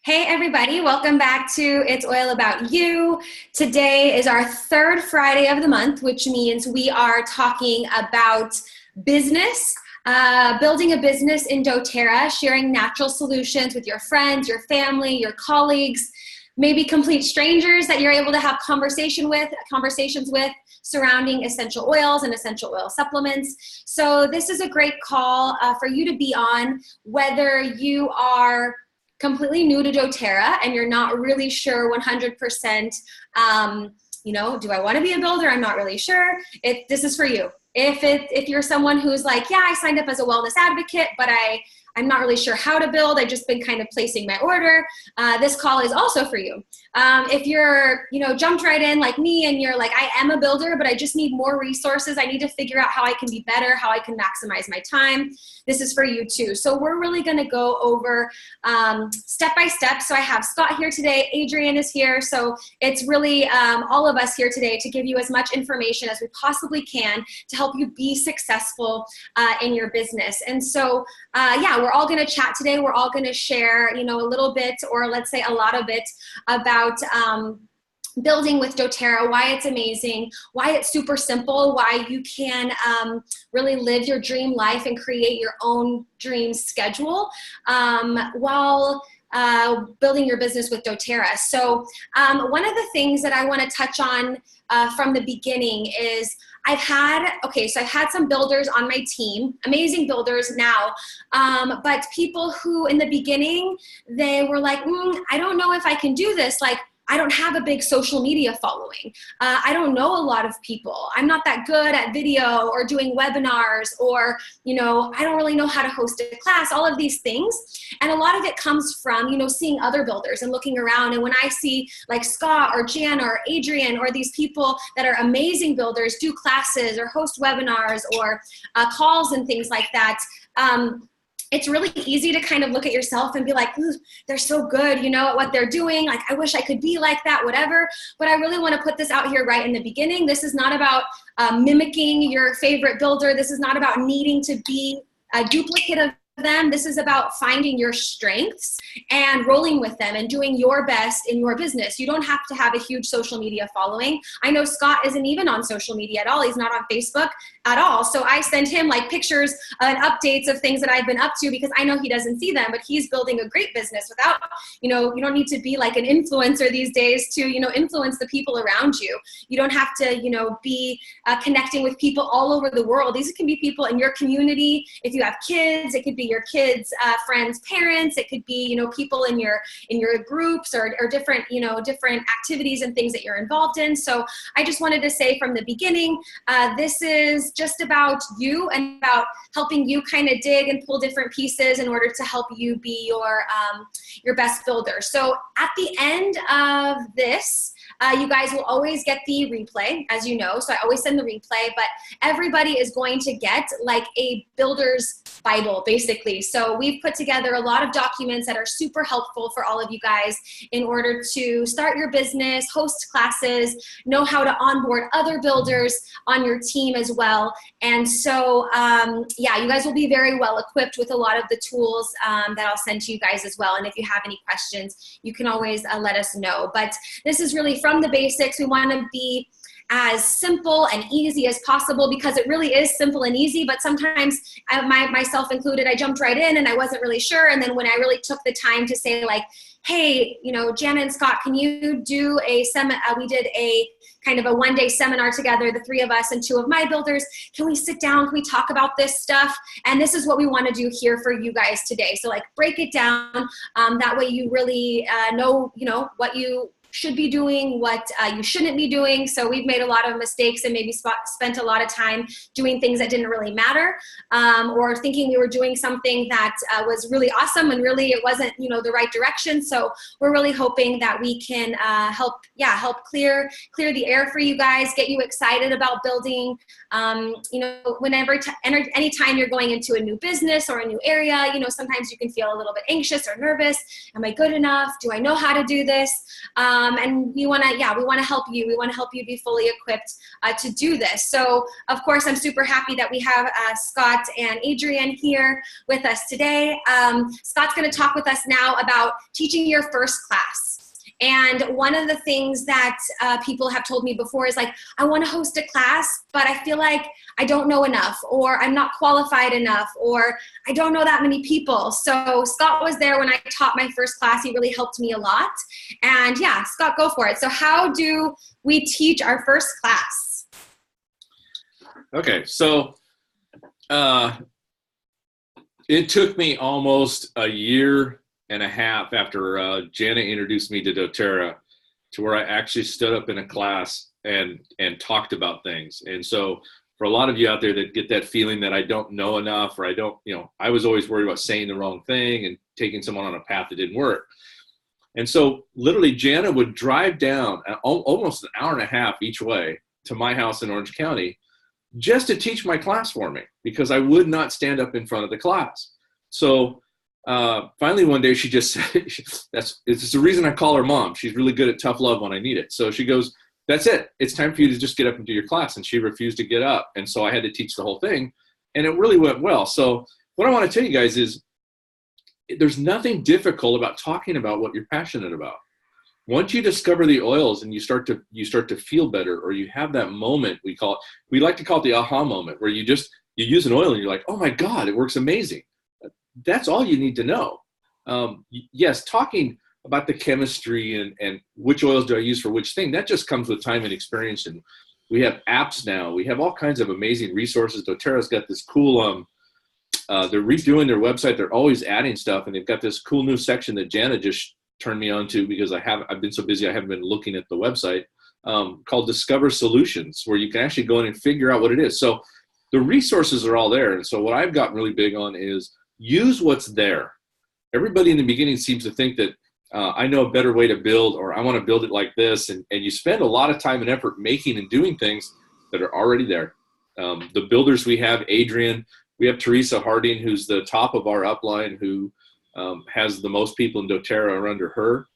Hey everybody, welcome back to It's Oil About You. Today is our third Friday of the month, which means we are talking about business, building a business in doTERRA, sharing natural solutions with your friends, your family, your colleagues, maybe complete strangers that you're able to have conversations with surrounding essential oils and essential oil supplements. So this is a great call for you to be on, whether you are completely new to doTERRA and you're not really sure 100%, do I want to be a builder? I'm not really sure. This is for you. If you're someone who's like, yeah, I signed up as a wellness advocate, but I'm not really sure how to build. I've just been kind of placing my order. This call is also for you. If you're, jumped right in like me and you're like, I am a builder, but I just need more resources. I need to figure out how I can be better, how I can maximize my time. This is for you too. So we're really going to go over step by step. So I have Scott here today. Adrian is here. So it's really all of us here today to give you as much information as we possibly can to help you be successful in your business. And so, we're all going to chat today. We're all going to share, a little bit, or let's say a lot of it, about building with doTERRA, why it's amazing, why it's super simple, why you can really live your dream life and create your own dream schedule while building your business with doTERRA. So one of the things that I want to touch on from the beginning is I've had some builders on my team, amazing builders now, but people who in the beginning, they were like, I don't know if I can do this. Like, I don't have a big social media following. I don't know a lot of people. I'm not that good at video or doing webinars, or, I don't really know how to host a class, all of these things. And a lot of it comes from, seeing other builders and looking around. And when I see like Scott or Jan or Adrian or these people that are amazing builders do classes or host webinars or calls and things like that, it's really easy to kind of look at yourself and be like, they're so good, at what they're doing. Like, I wish I could be like that, whatever. But I really want to put this out here right in the beginning. This is not about mimicking your favorite builder. This is not about needing to be a duplicate of them. This is about finding your strengths and rolling with them and doing your best in your business. You don't have to have a huge social media following. I know Scott isn't even on social media at all. He's not on Facebook at all. So I send him like pictures and updates of things that I've been up to because I know he doesn't see them, but he's building a great business without, you don't need to be like an influencer these days to, influence the people around you. You don't have to, be connecting with people all over the world. These can be people in your community. If you have kids, it could be your kids, friends, parents. It could be, people in your groups or different, different activities and things that you're involved in. So I just wanted to say from the beginning, this is just about you and about helping you kind of dig and pull different pieces in order to help you be your best builder. So at the end of this, you guys will always get the replay, as you know, so I always send the replay, but everybody is going to get like a builder's Bible, basically. So we've put together a lot of documents that are super helpful for all of you guys in order to start your business, host classes, know how to onboard other builders on your team as well. And so, you guys will be very well equipped with a lot of the tools that I'll send to you guys as well. And if you have any questions, you can always let us know. But this is really from the basics. We want to be as simple and easy as possible because it really is simple and easy, but sometimes myself included, I jumped right in and I wasn't really sure. And then when I really took the time to say like, hey, Jana and Scott, can you do we did a kind of a one-day seminar together, the three of us and two of my builders. Can we sit down? Can we talk about this stuff? And this is what we want to do here for you guys today. So like break it down. That way you really know, what you should be doing, what you shouldn't be doing. So we've made a lot of mistakes and maybe spent a lot of time doing things that didn't really matter, or thinking we were doing something that was really awesome and really it wasn't, the right direction. So we're really hoping that we can help clear the air for you guys, get you excited about building. Anytime you're going into a new business or a new area, sometimes you can feel a little bit anxious or nervous. Am I good enough? Do I know how to do this? And we want to help you. We want to help you be fully equipped to do this. So of course, I'm super happy that we have Scott and Adrian here with us today. Scott's going to talk with us now about teaching your first class. And one of the things that people have told me before is like, I want to host a class, but I feel like I don't know enough, or I'm not qualified enough, or I don't know that many people. So Scott was there when I taught my first class. He really helped me a lot. And yeah, Scott, go for it. So how do we teach our first class? Okay, so it took me almost a year and a half after Jana introduced me to doTERRA to where I actually stood up in a class and talked about things. And so for a lot of you out there that get that feeling that I don't know enough, or I was always worried about saying the wrong thing and taking someone on a path that didn't work. And so literally Jana would drive down almost an hour and a half each way to my house in Orange County just to teach my class for me, because I would not stand up in front of the class. So finally one day she just said, it's the reason I call her mom. She's really good at tough love when I need it. So she goes, that's it. It's time for you to just get up and do your class. And she refused to get up. And so I had to teach the whole thing, and it really went well. So what I want to tell you guys is there's nothing difficult about talking about what you're passionate about. Once you discover the oils and you start to feel better, or you have that moment, we like to call it the aha moment, where you use an oil and you're like, oh my God, it works amazing. That's all you need to know. Yes, talking about the chemistry and which oils do I use for which thing, that just comes with time and experience. And we have apps now. We have all kinds of amazing resources. doTERRA's got this cool, they're redoing their website. They're always adding stuff. And they've got this cool new section that Jana just turned me on to, because I've been so busy I haven't been looking at the website, called Discover Solutions, where you can actually go in and figure out what it is. So the resources are all there. And so what I've gotten really big on is use what's there. Everybody in the beginning seems to think that I know a better way to build, or I want to build it like this. And you spend a lot of time and effort making and doing things that are already there. The builders we have, Adrian, we have Teresa Harding, who's the top of our upline, who has the most people in doTERRA are under her.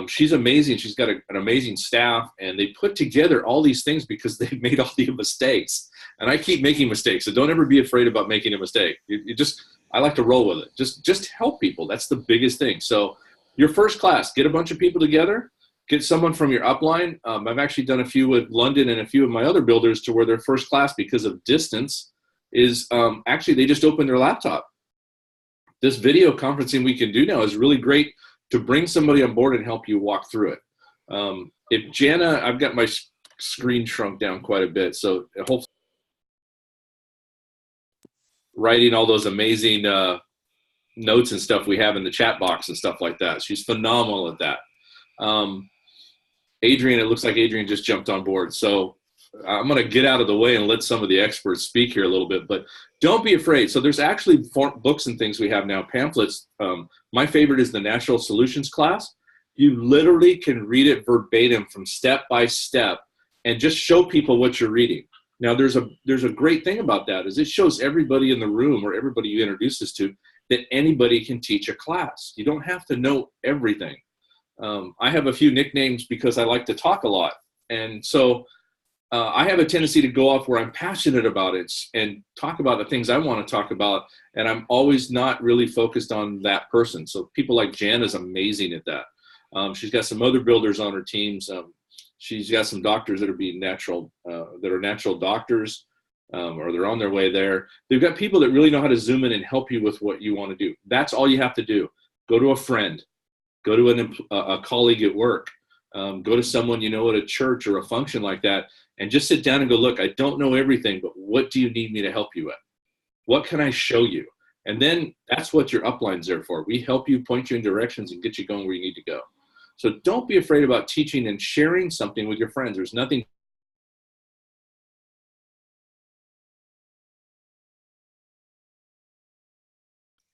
She's amazing. She's got an amazing staff, and they put together all these things because they've made all the mistakes. And I keep making mistakes, so don't ever be afraid about making a mistake. I like to roll with it. Just help people. That's the biggest thing. So your first class, get a bunch of people together, get someone from your upline. I've actually done a few with London and a few of my other builders to where their first class, because of distance, is actually they just open their laptop. This video conferencing we can do now is really great to bring somebody on board and help you walk through it. If Jana, I've got my screen shrunk down quite a bit, so hopefully writing all those amazing notes and stuff we have in the chat box and stuff like that. She's phenomenal at that. Adrian, it looks like Adrian just jumped on board. So I'm going to get out of the way and let some of the experts speak here a little bit, but don't be afraid. So there's actually books and things we have now, pamphlets. My favorite is the Natural Solutions class. You literally can read it verbatim from step by step and just show people what you're reading. Now there's a great thing about that is it shows everybody in the room, or everybody you introduce this to, that anybody can teach a class. You don't have to know everything. I have a few nicknames because I like to talk a lot. And so I have a tendency to go off where I'm passionate about it and talk about the things I want to talk about. And I'm always not really focused on that person. So people like Jan is amazing at that. She's got some other builders on her teams. She's got some doctors that are natural doctors, or they're on their way there. They've got people that really know how to zoom in and help you with what you want to do. That's all you have to do. Go to a friend, go to a colleague at work, go to someone you know at a church or a function like that, and just sit down and go, look, I don't know everything, but what do you need me to help you with? What can I show you? And then that's what your upline's there for. We help you, point you in directions, and get you going where you need to go. So don't be afraid about teaching and sharing something with your friends. There's nothing.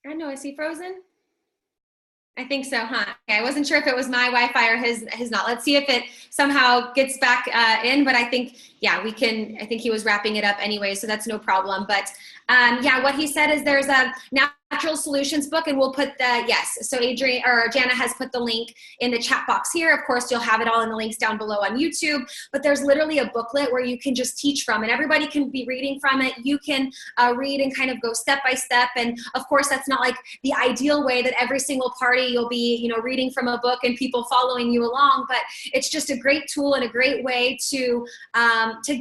I know, is he frozen? I think so, huh? Okay, I wasn't sure if it was my Wi-Fi or his not. Let's see if it somehow gets back in, but I think yeah, we can, I think he was wrapping it up anyway, so that's no problem. But yeah, what he said is there's a natural solutions book, and we'll put the, yes, so Adrian or Jana has put the link in the chat box here. Of course, you'll have it all in the links down below on YouTube, but there's literally a booklet where you can just teach from, and everybody can be reading from it. You can read and kind of go step by step. And of course, that's not like the ideal way that every single party you'll be, you know, reading from a book and people following you along, but it's just a great tool and a great way to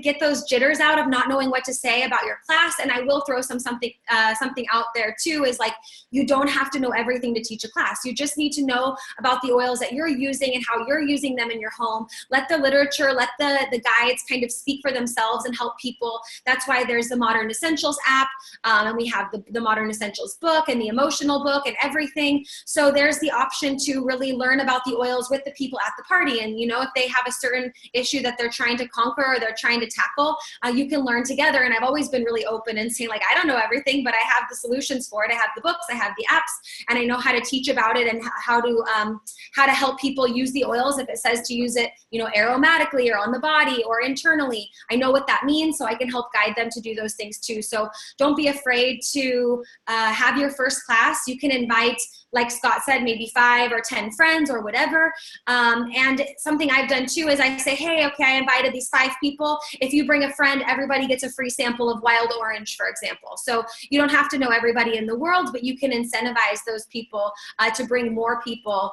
get those jitters out of not knowing what to say about your class. And I will throw something out there too, is like, you don't have to know everything to teach a class. You just need to know about the oils that you're using and how you're using them in your home. Let the literature, let the guides kind of speak for themselves and help people. That's why there's the Modern Essentials app, and we have the Modern Essentials book and the emotional book and everything. So there's the option to really learn about the oils with the people at the party. And you know, if they have a certain issue that they're trying to conquer or they're trying to tackle, you can learn together. And I've always been really open and saying, like, I don't know everything, but I have the solutions for it. I have the books, I have the apps, and I know how to teach about it and how to help people use the oils. If it says to use it, you know, aromatically or on the body or internally, I know what that means, so I can help guide them to do those things too. So don't be afraid to have your first class. You can invite, like Scott said, maybe 5 or 10 friends or whatever. And something I've done too is I say, hey, okay, I invited these 5 people. If you bring a friend, everybody gets a free sample of wild orange, for example. So you don't have to know everybody in the world, but you can incentivize those people to bring more people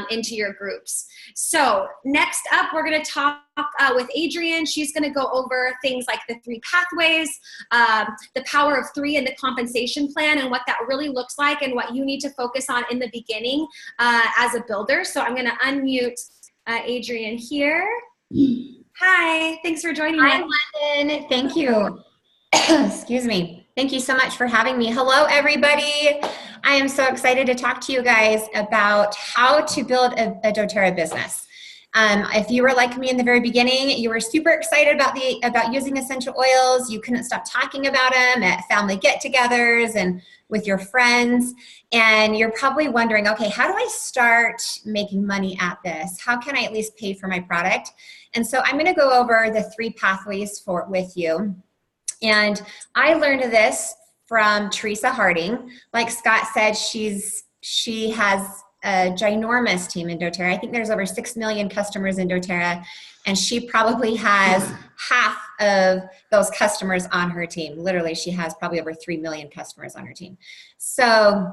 into your groups. So next up, we're going to talk with Adrian. She's going to go over things like the 3 pathways, the power of 3 and the compensation plan, and what that really looks like and what you need to focus on in the beginning as a builder. So I'm going to unmute Adrian here. Hi, thanks for joining us. Hi, London. Thank you. Excuse me. Thank you so much for having me. Hello, everybody. I am so excited to talk to you guys about how to build a doTERRA business. If you were like me in the very beginning, you were super excited about using essential oils. You couldn't stop talking about them at family get-togethers and with your friends. And you're probably wondering, okay, how do I start making money at this? How can I at least pay for my product? And so I'm going to go over the 3 pathways with you. And I learned this from Teresa Harding. Like Scott said, she has a ginormous team in doTERRA. I think there's over 6 million customers in doTERRA, and she probably has half of those customers on her team. Literally, she has probably over 3 million customers on her team. So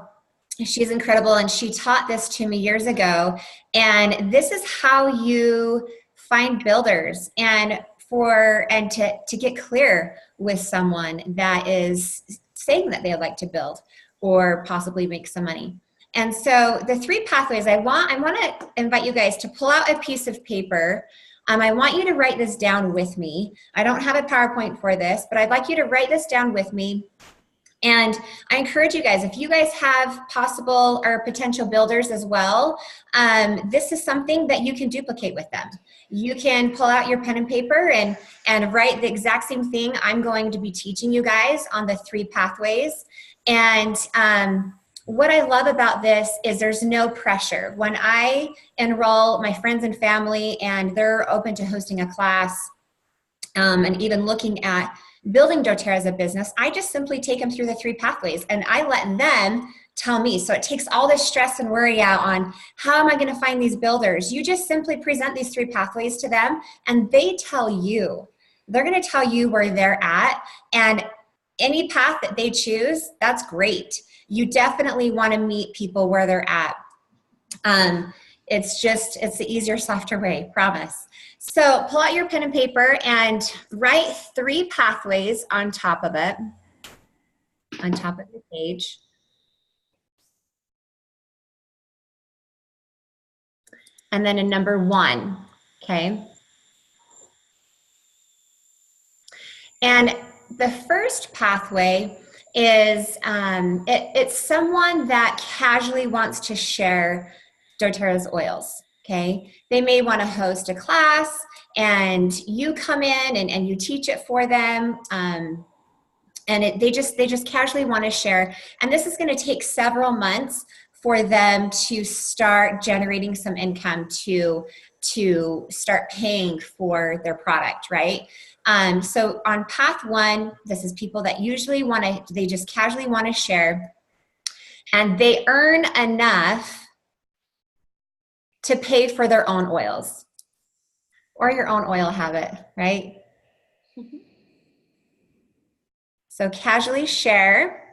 she's incredible, and she taught this to me years ago. And this is how you find builders and to get clear with someone that is saying that they'd like to build or possibly make some money. And so the 3 pathways, I want to invite you guys to pull out a piece of paper. I want you to write this down with me. I don't have a PowerPoint for this, but I'd like you to write this down with me. And I encourage you guys, if you guys have possible or potential builders as well, this is something that you can duplicate with them. You can pull out your pen and paper and write the exact same thing I'm going to be teaching you guys on the 3 pathways. And what I love about this is there's no pressure. When I enroll my friends and family and they're open to hosting a class and even looking at building doTERRA as a business, I just simply take them through the 3 pathways and I let them tell me. So it takes all this stress and worry out on how am I going to find these builders. You just simply present these 3 pathways to them and they tell you. They're going to tell you where they're at, and any path that they choose, that's great. You definitely want to meet people where they're at. It's the easier, softer way, promise. So pull out your pen and paper and write 3 pathways on top of it, on top of the page. And then a number 1, okay? And the first pathway is it's someone that casually wants to share doTERRA's oils, okay? They may want to host a class and you come in and you teach it for them, and they just casually want to share. And this is going to take several months for them to start generating some income to to start paying for their product, right? So on path one, this is people that usually they just casually want to share, and they earn enough to pay for their own oils or your own oil habit, right? So casually share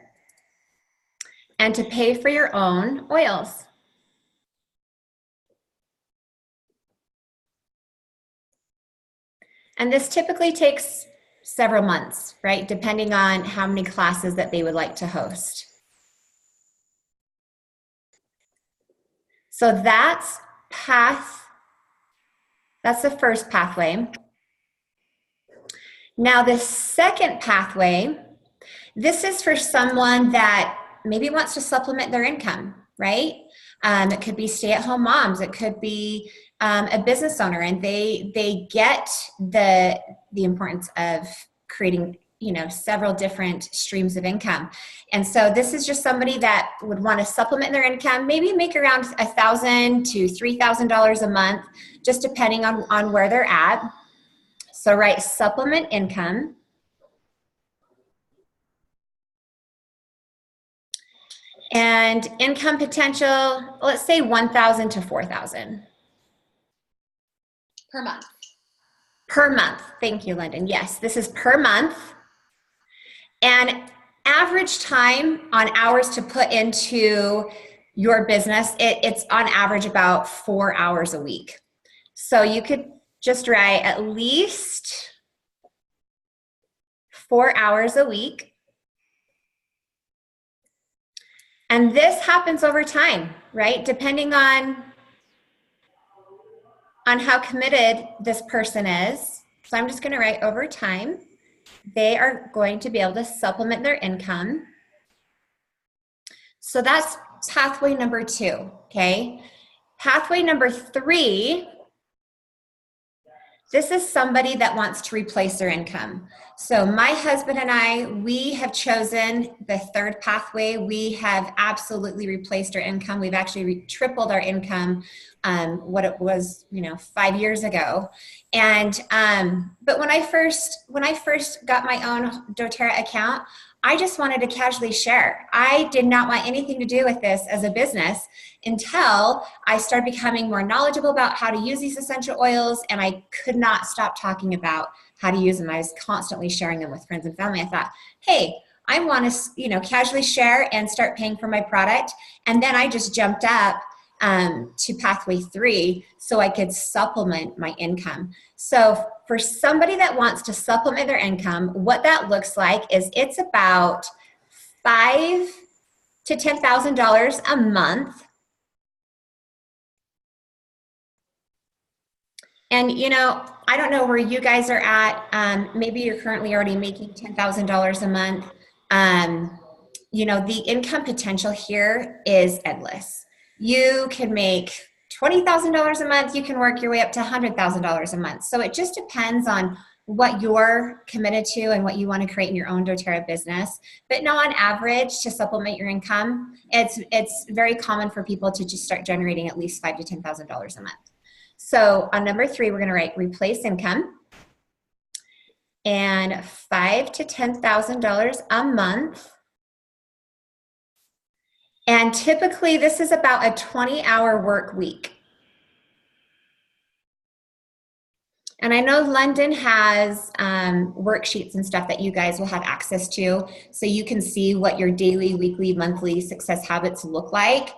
and to pay for your own oils. And this typically takes several months, right? Depending on how many classes that they would like to host. So that's the first pathway. Now the second pathway, this is for someone that maybe wants to supplement their income, right? It could be stay-at-home moms. It could be a business owner, and they get the importance of creating, several different streams of income. And so this is just somebody that would want to supplement their income, maybe make around $1,000 to $3,000 a month, just depending on where they're at. So write supplement income. And income potential, let's say 1,000 to 4,000. Per month. Per month. Thank you, Lyndon. Yes, this is per month. And average time on hours to put into your business, it's on average about 4 hours a week. So you could just write at least 4 hours a week. And this happens over time, right? Depending on how committed this person is. So I'm just going to write over time. They are going to be able to supplement their income. So that's pathway number 2, okay? Pathway number 3, this is somebody that wants to replace their income. So my husband and I, we have chosen the third pathway. We have absolutely replaced our income. We've actually tripled our income, what it was, 5 years ago. And but when I first got my own doTERRA account, I just wanted to casually share. I did not want anything to do with this as a business until I started becoming more knowledgeable about how to use these essential oils, and I could not stop talking about how to use them. I was constantly sharing them with friends and family. I thought, hey, I want to, casually share and start paying for my product. And then I just jumped up to pathway 3 so I could supplement my income. So for somebody that wants to supplement their income, what that looks like is it's about $5,000 to $10,000 a month. And, I don't know where you guys are at. Maybe you're currently already making $10,000 a month. The income potential here is endless. You can make $20,000 a month. You can work your way up to $100,000 a month. So it just depends on what you're committed to and what you want to create in your own doTERRA business. But no, on average, to supplement your income, it's very common for people to just start generating at least $5,000 to $10,000 a month. So on number 3, we're going to write replace income, and $5,000 to $10,000 a month. And typically this is about a 20-hour work week. And I know London has worksheets and stuff that you guys will have access to, so you can see what your daily, weekly, monthly success habits look like.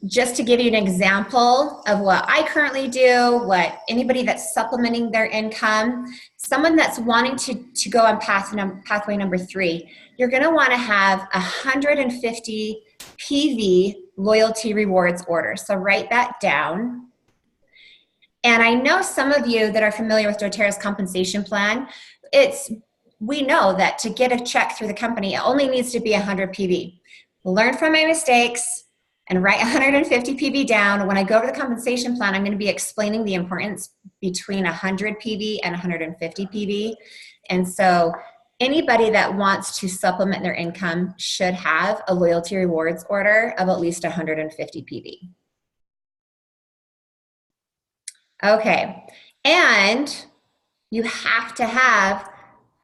Just to give you an example of what I currently do, what anybody that's supplementing their income, someone that's wanting to go on pathway number 3, you're going to want to have 150 PV loyalty rewards orders. So write that down. And I know some of you that are familiar with doTERRA's compensation plan, we know that to get a check through the company, it only needs to be 100 PV. Learn from my mistakes and write 150 PV down. When I go over the compensation plan, I'm going to be explaining the importance between 100 PV and 150 PV. And so anybody that wants to supplement their income should have a loyalty rewards order of at least 150 PV. Okay. And you have to have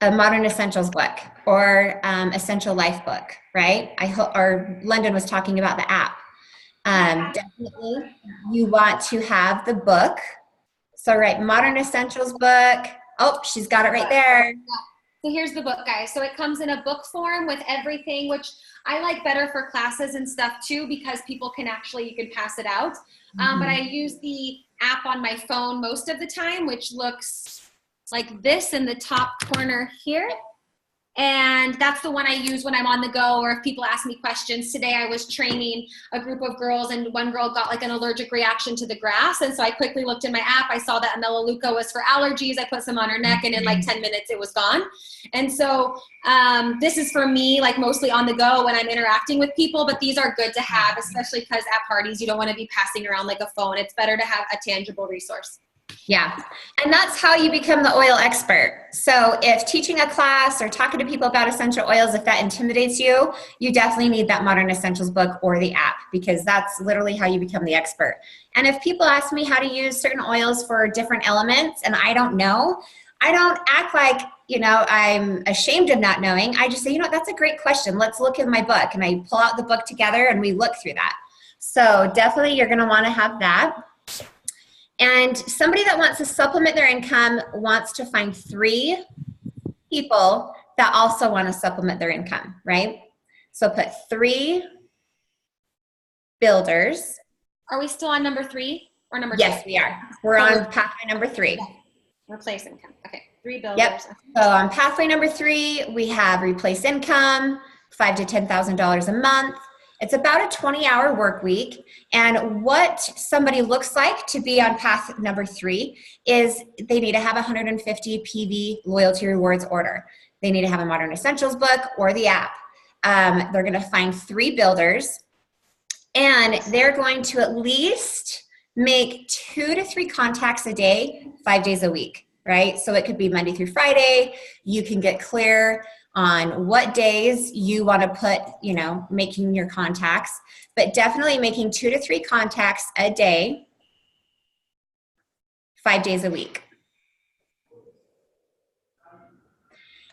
a Modern Essentials book or Essential Life book, right? I hope, or London was talking about the app. Definitely you want to have the book. So write Modern Essentials book. Oh, she's got it right there. So here's the book, guys. So it comes in a book form with everything, which I like better for classes and stuff too, because people can actually, you can pass it out. But I use the app on my phone most of the time, which looks like this in the top corner here. And that's the one I use when I'm on the go, or if people ask me questions. Today I was training a group of girls, and one girl got like an allergic reaction to the grass. And so I quickly looked in my app. I saw that Melaleuca was for allergies. I put some on her neck, and in like 10 minutes it was gone. And so this is for me, like mostly on the go when I'm interacting with people, but these are good to have, especially because at parties, you don't want to be passing around like a phone. It's better to have a tangible resource. Yeah. And that's how you become the oil expert. So if teaching a class or talking to people about essential oils, if that intimidates you, you definitely need that Modern Essentials book or the app, because that's literally how you become the expert. And if people ask me how to use certain oils for different elements and I don't know, I don't act like, I'm ashamed of not knowing. I just say, that's a great question. Let's look in my book. And I pull out the book together and we look through that. So definitely you're going to want to have that. And somebody that wants to supplement their income wants to find 3 people that also want to supplement their income, right? So put 3 builders. Are we still on number 3 or number 2? Yes, we are. We're on pathway number 3. Replace income. Okay, 3 builders. Yep. So on pathway number 3, we have replace income, $5,000 to $10,000 a month. It's about a 20-hour work week. And what somebody looks like to be on path number 3 is they need to have a 150 PV loyalty rewards order. They need to have a Modern Essentials book or the app. They're going to find 3 builders, and they're going to at least make 2 to 3 contacts a day, 5 days a week, right? So it could be Monday through Friday. You can get clear on what days you want to put, making your contacts, but definitely making 2 to 3 contacts a day, 5 days a week.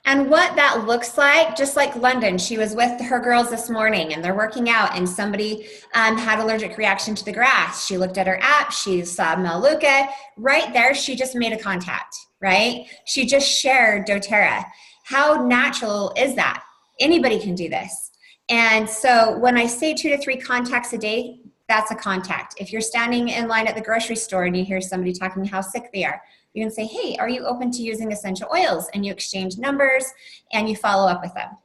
And what that looks like, just like London, she was with her girls this morning and they're working out, and somebody had allergic reaction to the grass. She looked at her app, she saw Melaleuca. Right there, she just made a contact, right? She just shared doTERRA. How natural is that? Anybody can do this. And so when I say 2 to 3 contacts a day, that's a contact. If you're standing in line at the grocery store and you hear somebody talking how sick they are, you can say, hey, are you open to using essential oils? And you exchange numbers and you follow up with them.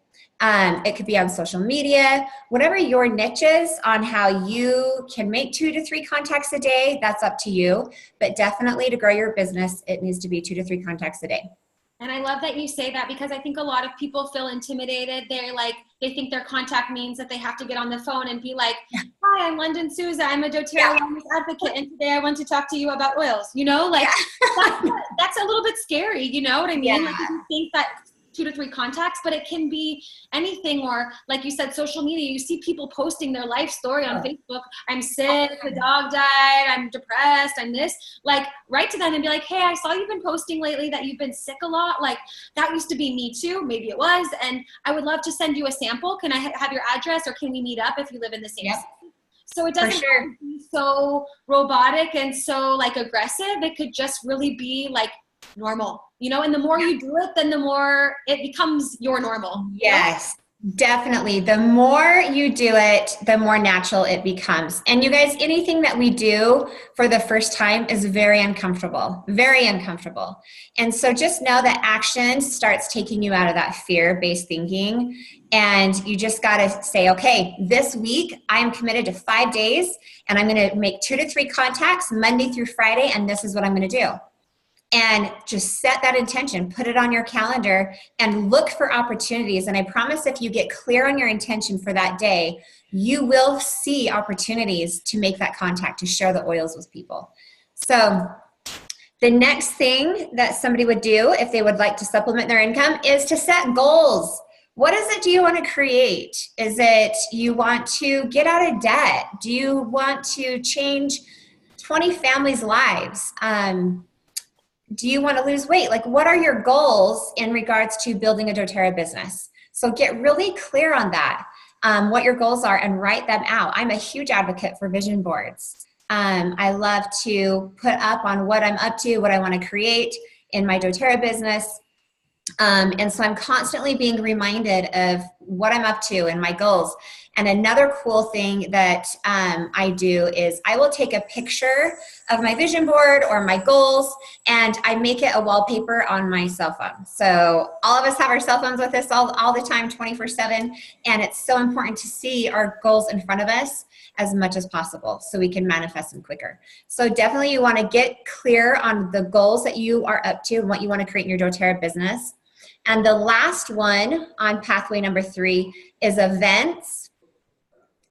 It could be on social media, whatever your niche is on how you can make 2 to 3 contacts a day, that's up to you. But definitely to grow your business, it needs to be 2 to 3 contacts a day. And I love that you say that, because I think a lot of people feel intimidated. They think their contact means that they have to get on the phone and be like, hi, I'm London Souza. I'm a doTERRA wellness advocate. And today I want to talk to you about oils. That's a little bit scary. You know what I mean? Yeah. Like, if you think that 2 to 3 contacts, but it can be anything. Or like you said, social media, you see people posting their life story on Facebook. I'm sick, the dog died, I'm depressed, I'm this. Like, write to them and be like, hey, I saw you've been posting lately that you've been sick a lot. Like, that used to be me too. Maybe it was. And I would love to send you a sample. Can I have your address, or can we meet up if you live in the same city? So it doesn't have to be so robotic and so like aggressive. It could just really be like normal, and the more you do it, then the more it becomes your normal. Yes, definitely. The more you do it, the more natural it becomes. And you guys, anything that we do for the first time is very uncomfortable, very uncomfortable. And so just know that action starts taking you out of that fear-based thinking. And you just got to say, okay, this week I am committed to 5 days, and I'm going to make 2 to 3 contacts Monday through Friday. And this is what I'm going to do. And just set that intention, put it on your calendar, and look for opportunities. And I promise, if you get clear on your intention for that day, you will see opportunities to make that contact, to share the oils with people. So the next thing that somebody would do if they would like to supplement their income is to set goals. What is it do you want to create? Is it you want to get out of debt? Do you want to change 20 families' lives. Do you want to lose weight? Like, what are your goals in regards to building a doTERRA business? So get really clear on that, what your goals are, and write them out. I'm a huge advocate for vision boards. I love to put up on what I'm up to, what I want to create in my doTERRA business. And so I'm constantly being reminded of what I'm up to and my goals. And another cool thing that I do is I will take a picture of my vision board or my goals, and I make it a wallpaper on my cell phone. So all of us have our cell phones with us all the time, 24/7. And it's so important to see our goals in front of us as much as possible so we can manifest them quicker. So definitely you want to get clear on the goals that you are up to and what you want to create in your doTERRA business. And the last one on pathway number 3 is events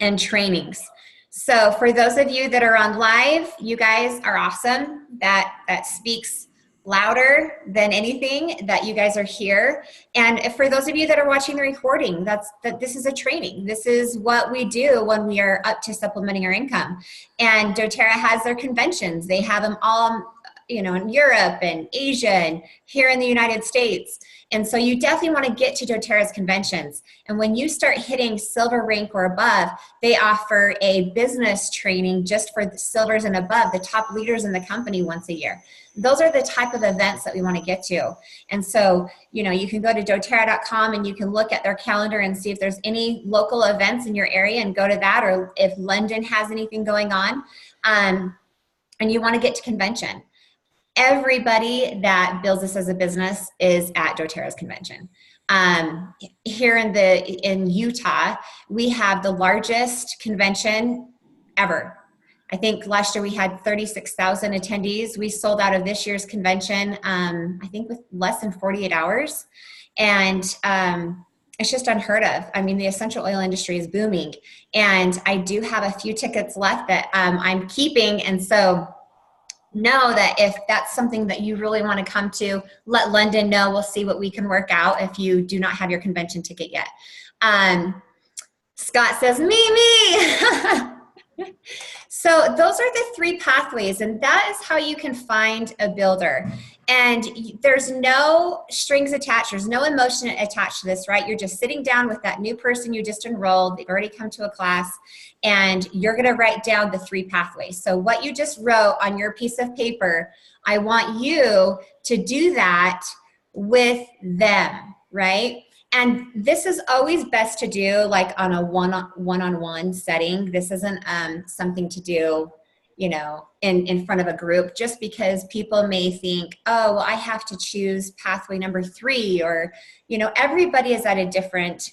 and trainings. So for those of you that are on live, you guys are awesome. That speaks louder than anything that you guys are here. And for those of you that are watching the recording, this is a training. This is what we do when we are up to supplementing our income. And doTERRA has their conventions. They have them all, in Europe and Asia and here in the United States. And so you definitely want to get to doTERRA's conventions. And when you start hitting silver rank or above, they offer a business training just for the silvers and above, the top leaders in the company once a year. Those are the type of events that we want to get to. And so, you can go to doTERRA.com and you can look at their calendar and see if there's any local events in your area and go to that, or if London has anything going on. And you want to get to convention. Everybody that builds this as a business is at doTERRA's convention. Here in Utah, we have the largest convention ever. I think last year we had 36,000 attendees. We sold out of this year's convention, I think with less than 48 hours. And it's just unheard of. I mean, the essential oil industry is booming. And I do have a few tickets left that I'm keeping. And so know that if that's something that you really want to come to, let London know. We'll see what we can work out if you do not have your convention ticket yet. Scott says, me. So those are the 3 pathways, and that is how you can find a builder. And there's no strings attached. There's no emotion attached to this, right? You're just sitting down with that new person you just enrolled. They've already come to a class, and you're going to write down the 3 pathways. So what you just wrote on your piece of paper, I want you to do that with them, right? And this is always best to do like on a one-on-one setting. This isn't something to do, in front of a group, just because people may think, oh, well, I have to choose pathway number 3, or, everybody is at a different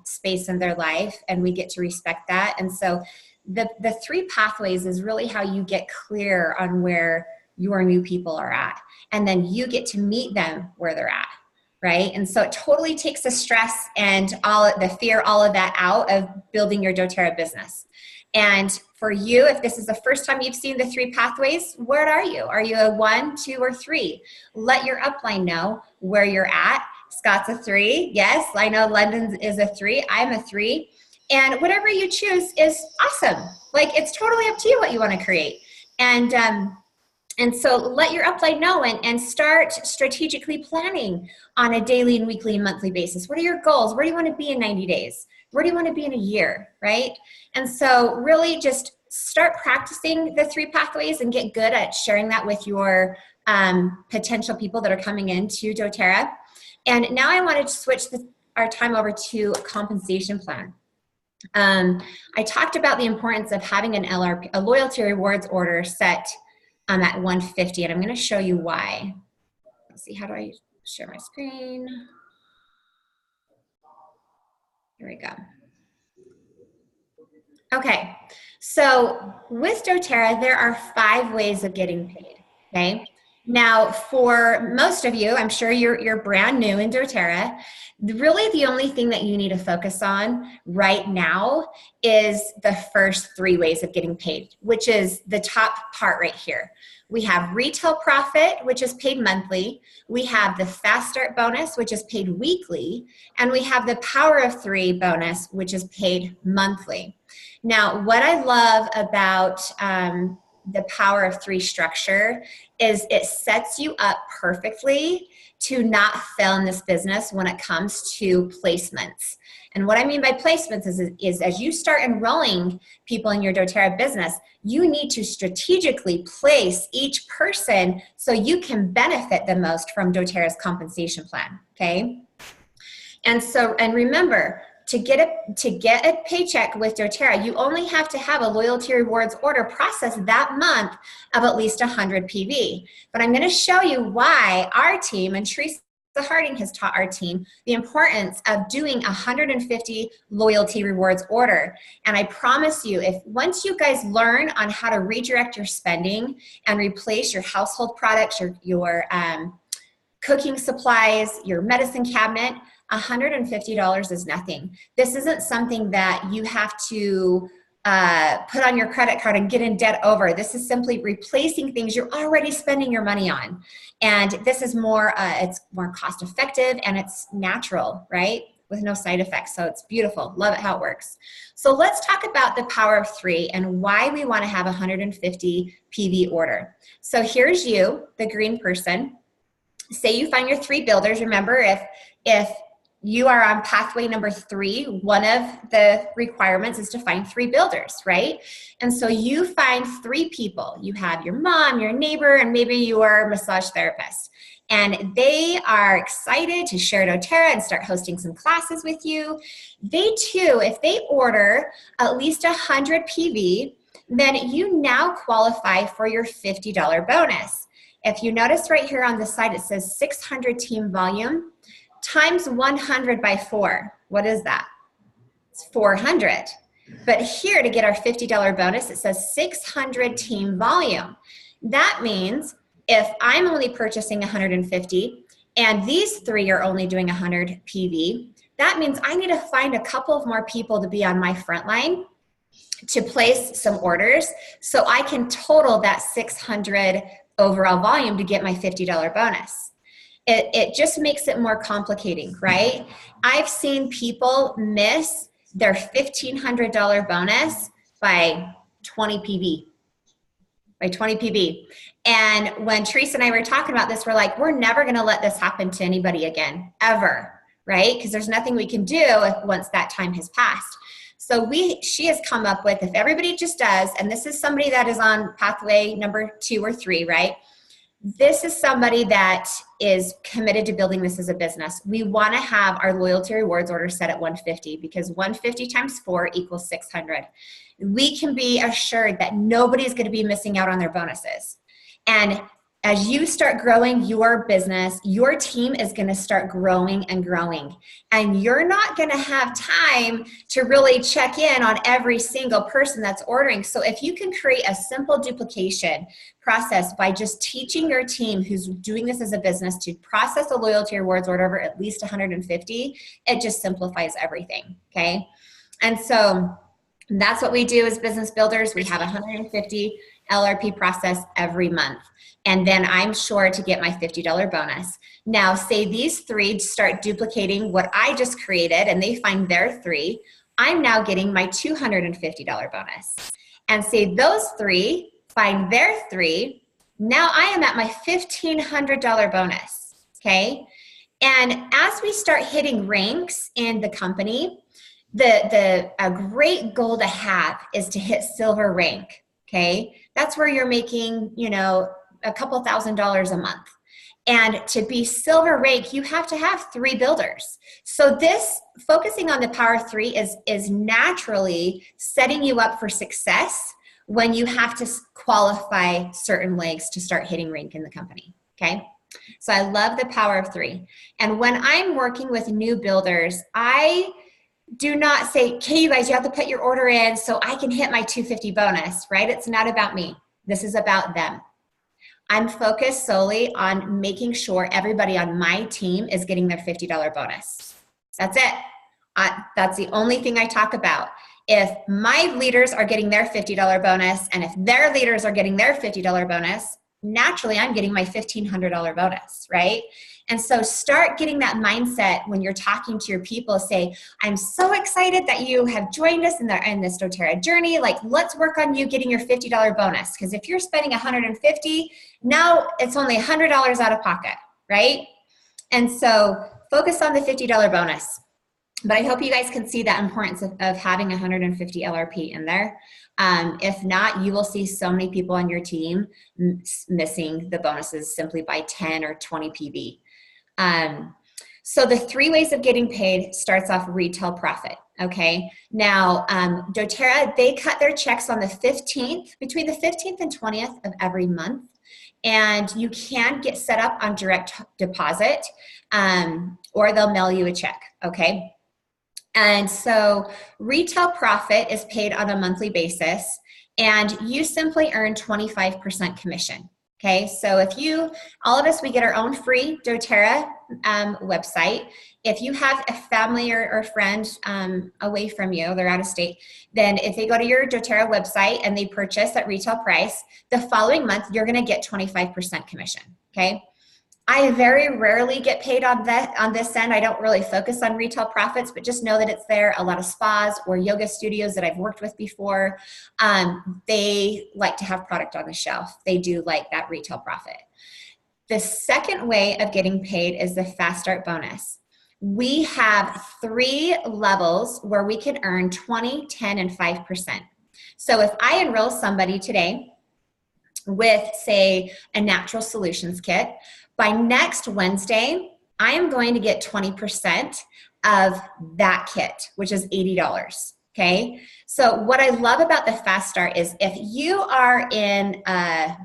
space in their life, and we get to respect that. And so the 3 pathways is really how you get clear on where your new people are at. And then you get to meet them where they're at. Right? And so it totally takes the stress and all the fear, all of that out of building your doTERRA business. And for you, if this is the first time you've seen the 3 pathways, where are you? Are you a 1, 2, or 3? Let your upline know where you're at. Scott's a 3. Yes, I know London is a 3. I'm a 3. And whatever you choose is awesome. Like, it's totally up to you what you want to create. And so let your upline know and start strategically planning on a daily and weekly and monthly basis. What are your goals? Where do you want to be in 90 days? Where do you want to be in a year, right? And so really just start practicing the 3 pathways and get good at sharing that with your potential people that are coming into doTERRA. And now I want to switch our time over to a compensation plan. I talked about the importance of having an LRP, a loyalty rewards order set at 150, and I'm going to show you why. Let's see, how do I share my screen? Here we go. Okay, so with doTERRA, there are 5 ways of getting paid, okay? Now, for most of you, I'm sure you're brand new in doTERRA. Really, the only thing that you need to focus on right now is the first 3 ways of getting paid, which is the top part right here. We have retail profit, which is paid monthly. We have the Fast Start bonus, which is paid weekly. And we have the Power of 3 bonus, which is paid monthly. Now, what I love about the power of three structure is it sets you up perfectly to not fail in this business when it comes to placements. And what I mean by placements is as you start enrolling people in your doTERRA business, you need to strategically place each person so you can benefit the most from doTERRA's compensation plan, okay? And remember, to get a paycheck with doTERRA, you only have to have a loyalty rewards order processed that month of at least 100 PV. But I'm going to show you why our team, and Teresa Harding has taught our team the importance of doing 150 loyalty rewards order. And I promise you, if once you guys learn on how to redirect your spending and replace your household products, your cooking supplies, your medicine cabinet, $150 is nothing. This isn't something that you have to put on your credit card and get in debt over. This is simply replacing things you're already spending your money on. And this is more, it's more cost effective and it's natural, right? With no side effects. So it's beautiful. Love it how it works. So let's talk about the power of three and why we want to have 150 PV order. So here's you, the green person. Say you find your three builders. Remember, if you are on pathway number 3, one of the requirements is to find 3 builders, right? And so you find 3 people. You have your mom, your neighbor, and maybe your massage therapist. And they are excited to share doTERRA and start hosting some classes with you. They too, if they order at least 100 PV, then you now qualify for your $50 bonus. If you notice right here on the side, it says 600 team volume times 100 by 4. What is that? It's 400. But here to get our $50 bonus, it says 600 team volume. That means if I'm only purchasing 150 and these 3 are only doing 100 PV, that means I need to find a couple of more people to be on my front line to place some orders so I can total that 600 overall volume to get my $50 bonus. It just makes it more complicating, right? I've seen people miss their $1,500 bonus by 20 PV. By 20 PV. And when Teresa and I were talking about this, we're like, we're never going to let this happen to anybody again, ever, right? Because there's nothing we can do once that time has passed. So she has come up with, if everybody just does, and this is somebody that is on pathway number 2 or 3, right? This is somebody that is committed to building this as a business. We want to have our loyalty rewards order set at 150 because 150 times 4 equals 600. We can be assured that nobody's going to be missing out on their bonuses. And as you start growing your business, your team is going to start growing and growing. And you're not going to have time to really check in on every single person that's ordering. So if you can create a simple duplication process by just teaching your team who's doing this as a business to process a loyalty rewards order over at least 150, it just simplifies everything, okay? And so that's what we do as business builders. We have 150 LRP process every month. And then I'm sure to get my $50 bonus. Now, say these 3 start duplicating what I just created and they find their 3, I'm now getting my $250 bonus. And say those 3 find their 3, now I am at my $1,500 bonus, okay? And as we start hitting ranks in the company, a great goal to have is to hit silver rank, okay? That's where you're making, a couple $1,000s a month. And to be silver rank, you have to have 3 builders. So this focusing on the power of 3 is naturally setting you up for success when you have to qualify certain legs to start hitting rank in the company, okay? So I love the power of 3. And when I'm working with new builders, I do not say, okay, you guys, you have to put your order in so I can hit my 250 bonus, right? It's not about me. This is about them. I'm focused solely on making sure everybody on my team is getting their $50 bonus. That's it. That's the only thing I talk about. If my leaders are getting their $50 bonus and if their leaders are getting their $50 bonus, naturally I'm getting my $1,500 bonus, right? And so start getting that mindset when you're talking to your people. Say, I'm so excited that you have joined us in this doTERRA journey. Like, let's work on you getting your $50 bonus. Because if you're spending $150, now it's only $100 out of pocket, right? And so focus on the $50 bonus. But I hope you guys can see that importance of having 150 LRP in there. If not, you will see so many people on your team missing the bonuses simply by 10 or 20 PV. So the 3 ways of getting paid starts off retail profit. Okay. Now, doTERRA, they cut their checks on the 15th, between the 15th and 20th of every month. And you can get set up on direct deposit, or they'll mail you a check. Okay. And so retail profit is paid on a monthly basis, and you simply earn 25% commission. Okay, so if all of us, we get our own free doTERRA website. If you have a family or friend away from you, they're out of state, then if they go to your doTERRA website and they purchase at retail price, the following month, you're gonna get 25% commission, okay? I very rarely get paid on this end. I don't really focus on retail profits, but just know that it's there. A lot of spas or yoga studios that I've worked with before, they like to have product on the shelf. They do like that retail profit. The second way of getting paid is the Fast Start bonus. We have 3 levels where we can earn 20, 10, and 5%. So if I enroll somebody today with, say, a natural solutions kit, by next Wednesday, I am going to get 20% of that kit, which is $80, okay? So what I love about the Fast Start is if you are in a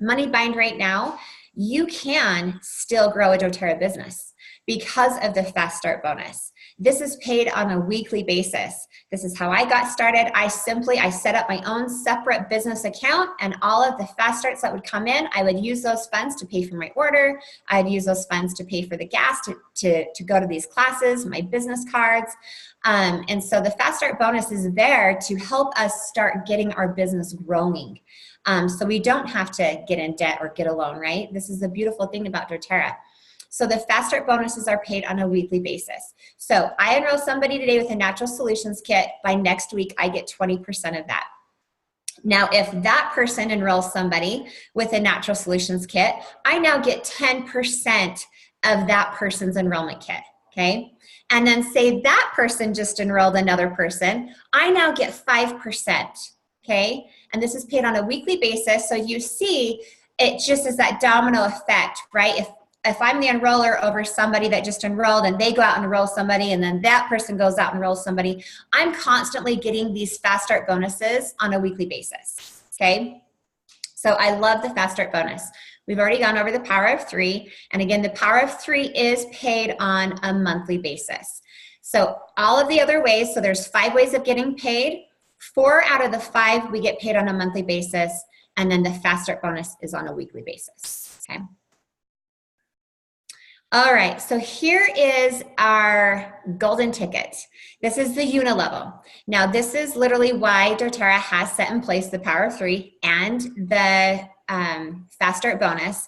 money bind right now, you can still grow a doTERRA business because of the Fast Start bonus. This is paid on a weekly basis. This is how I got started. I set up my own separate business account, and all of the Fast Starts that would come in, I would use those funds to pay for my order. I'd use those funds to pay for the gas to go to these classes, my business cards. And so the Fast Start bonus is there to help us start getting our business growing. So we don't have to get in debt or get a loan, right? This is the beautiful thing about doTERRA. So the Fast Start bonuses are paid on a weekly basis. So I enroll somebody today with a natural solutions kit. By next week, I get 20% of that. Now, if that person enrolls somebody with a natural solutions kit, I now get 10% of that person's enrollment kit, okay? And then say that person just enrolled another person, I now get 5%, okay? And this is paid on a weekly basis. So you see, it just is that domino effect, right? If I'm the enroller over somebody that just enrolled and they go out and enroll somebody and then that person goes out and enrolls somebody, I'm constantly getting these Fast Start bonuses on a weekly basis, okay? So I love the Fast Start bonus. We've already gone over the Power of 3. And again, the Power of 3 is paid on a monthly basis. So all of the other ways, so there's 5 ways of getting paid. 4 out of the 5 we get paid on a monthly basis. And then the Fast Start bonus is on a weekly basis, okay? All right, so here is our golden ticket. This is the Unilevel. Now, this is literally why doTERRA has set in place the Power of 3 and the Fast Start bonus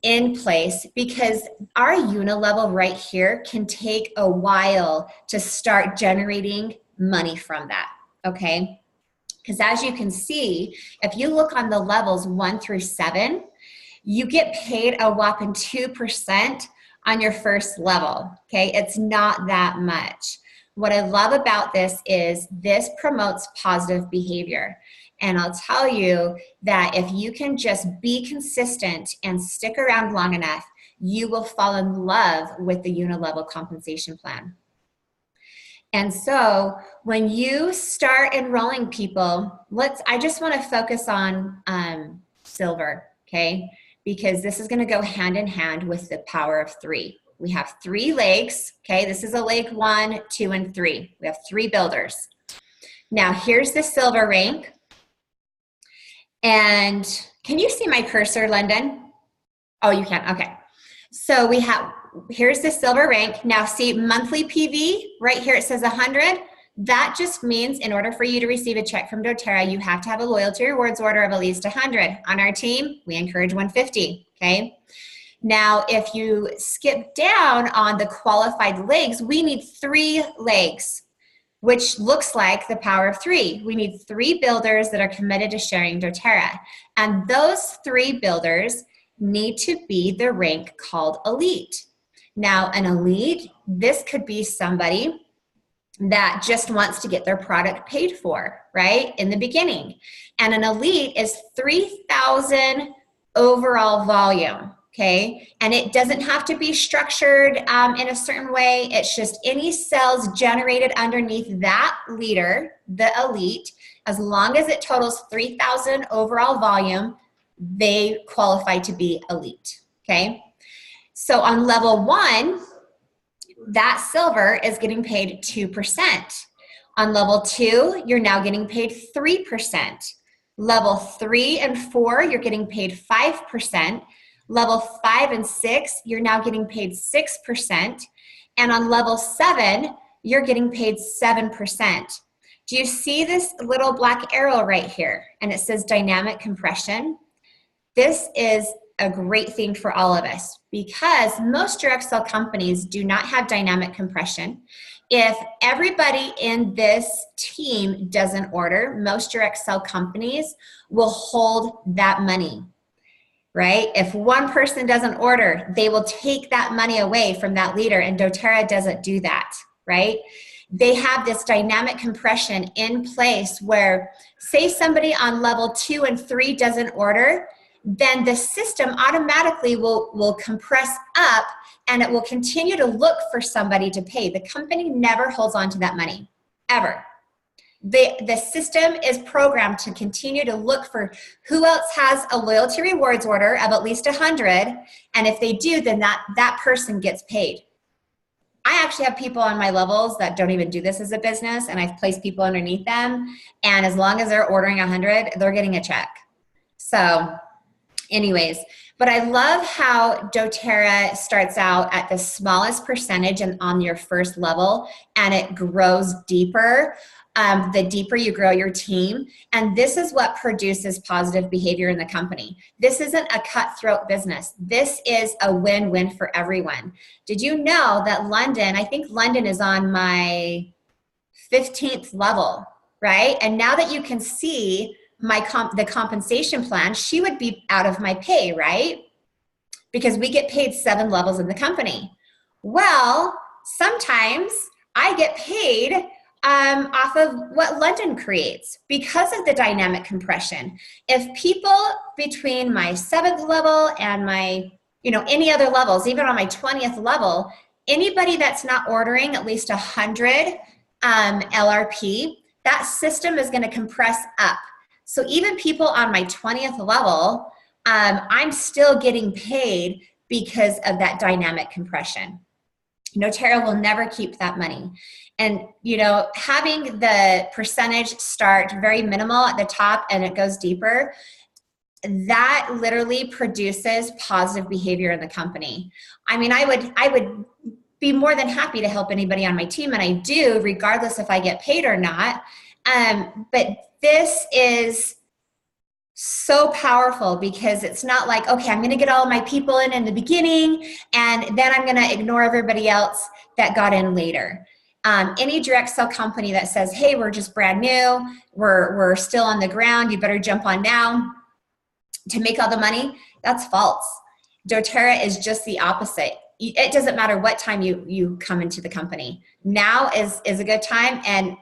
in place, because our Unilevel right here can take a while to start generating money from that, okay? Because as you can see, if you look on the levels 1 through 7, you get paid a whopping 2% on your first level, okay? It's not that much. What I love about this is this promotes positive behavior. And I'll tell you that if you can just be consistent and stick around long enough, you will fall in love with the Unilevel compensation plan. And so when you start enrolling people, I just want to focus on silver, okay? Because this is going to go hand in hand with the Power of 3. We have 3 legs, okay? This is a leg 1, 2, and 3. We have 3 builders. Now, here's the silver rank. And can you see my cursor, London? Oh, you can, okay. So here's the silver rank. Now see monthly PV, right here it says 100. That just means in order for you to receive a check from doTERRA, you have to have a loyalty rewards order of at least 100. On our team, we encourage 150, okay? Now, if you skip down on the qualified legs, we need 3 legs, which looks like the power of 3. We need 3 builders that are committed to sharing doTERRA. And those 3 builders need to be the rank called elite. Now, an elite, this could be somebody that just wants to get their product paid for, right, in the beginning. And an elite is 3,000 overall volume, okay? And it doesn't have to be structured in a certain way. It's just any sales generated underneath that leader, the elite, as long as it totals 3,000 overall volume, they qualify to be elite, okay? So on level 1, that silver is getting paid 2%. On level 2, you're now getting paid 3%. Level 3 and 4, you're getting paid 5%. Level 5 and 6, you're now getting paid 6%. And on level 7, you're getting paid 7%. Do you see this little black arrow right here? And it says dynamic compression. This is a great thing for all of us because most direct sell companies do not have dynamic compression. If everybody in this team doesn't order, most direct sell companies will hold that money, right? If one person doesn't order, they will take that money away from that leader, and doTERRA doesn't do that, right? They have this dynamic compression in place where, say somebody on level 2 and 3 doesn't order, then the system automatically will compress up and it will continue to look for somebody to pay. The company never holds on to that money, ever. The system is programmed to continue to look for who else has a loyalty rewards order of at least 100, and if they do, then that person gets paid. I actually have people on my levels that don't even do this as a business, and I've placed people underneath them, and as long as they're ordering 100, they're getting a check. So anyways, but I love how doTERRA starts out at the smallest percentage and on your first level, and it grows deeper. The deeper you grow your team, and this is what produces positive behavior in the company. This isn't a cutthroat business. This is a win-win for everyone. Did you know that London, I think London is on my 15th level, right? And now that you can see the compensation plan, she would be out of my pay, right? Because we get paid 7 levels in the company. Well, sometimes I get paid off of what London creates because of the dynamic compression. If people between my 7th level and my, any other levels, even on my 20th level, anybody that's not ordering at least 100 LRP, that system is going to compress up. So even people on my 20th level, I'm still getting paid because of that dynamic compression. doTERRA will never keep that money. And, having the percentage start very minimal at the top and it goes deeper, that literally produces positive behavior in the company. I mean, I would be more than happy to help anybody on my team, and I do, regardless if I get paid or not. But this is so powerful because it's not like, okay, I'm going to get all my people in the beginning and then I'm going to ignore everybody else that got in later. Any direct sell company that says, hey, we're just brand new, we're still on the ground, you better jump on now to make all the money, that's false. doTERRA is just the opposite. It doesn't matter what time you come into the company. Now is a good time, and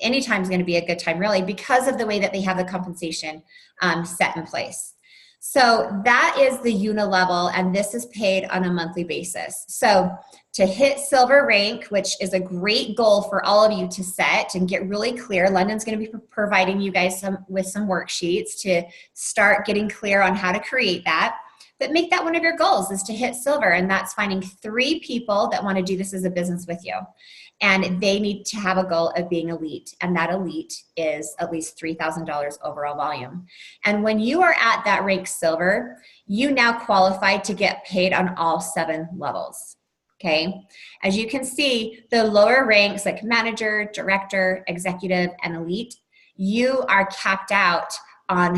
any time is going to be a good time, really, because of the way that they have the compensation set in place. So that is the unilevel, and this is paid on a monthly basis. So to hit silver rank, which is a great goal for all of you to set and get really clear, London's going to be providing you guys with some worksheets to start getting clear on how to create that. But make that one of your goals, is to hit silver, and that's finding 3 people that want to do this as a business with you. And they need to have a goal of being elite, and that elite is at least $3,000 overall volume. And when you are at that rank silver, you now qualify to get paid on all 7 levels. Okay. As you can see, the lower ranks like manager, director, executive, and elite, you are capped out on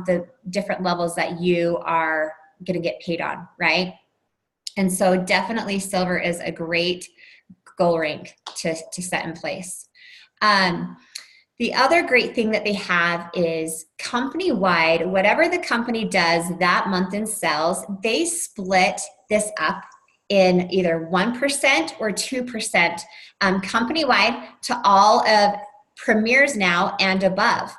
the different levels that you are going to get paid on, right? And so definitely silver is a great goal rank to set in place. The other great thing that they have is company-wide, whatever the company does that month in sales, they split this up in either 1% or 2% company-wide to all of premiers now and above.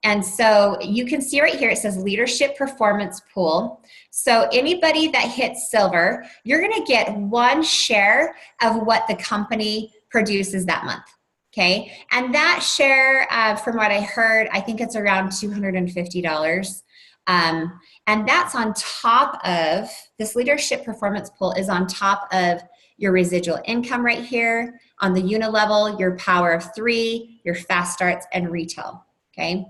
And so you can see right here, it says leadership performance pool. So anybody that hits silver, you're going to get 1 share of what the company produces that month. Okay. And that share, from what I heard, I think it's around $250. And that's on top of, this leadership performance pool is on top of your residual income right here, on the unit level, your power of 3, your fast starts, and retail. Okay.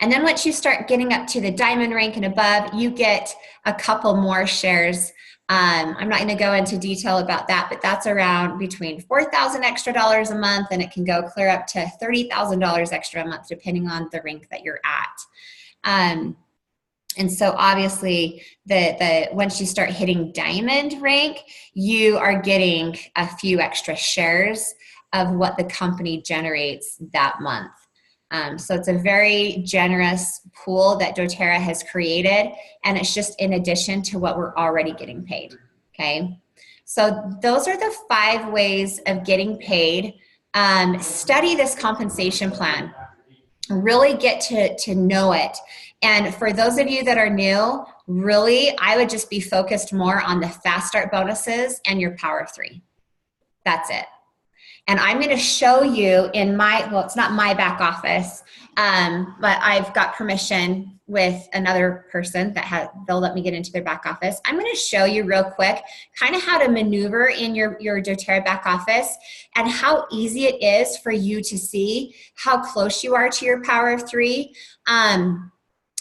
And then once you start getting up to the diamond rank and above, you get a couple more shares. I'm not going to go into detail about that, but that's around between $4,000 extra a month, and it can go clear up to $30,000 extra a month, depending on the rank that you're at. And so obviously, once you start hitting diamond rank, you are getting a few extra shares of what the company generates that month. So it's a very generous pool that doTERRA has created, and it's just in addition to what we're already getting paid, okay? So those are the 5 ways of getting paid. Study this compensation plan. Really get to know it. And for those of you that are new, really, I would just be focused more on the fast start bonuses and your power of 3. That's it. And I'm going to show you in well, it's not my back office, but I've got permission with another person that they'll let me get into their back office. I'm going to show you real quick kind of how to maneuver in your doTERRA back office and how easy it is for you to see how close you are to your power of 3.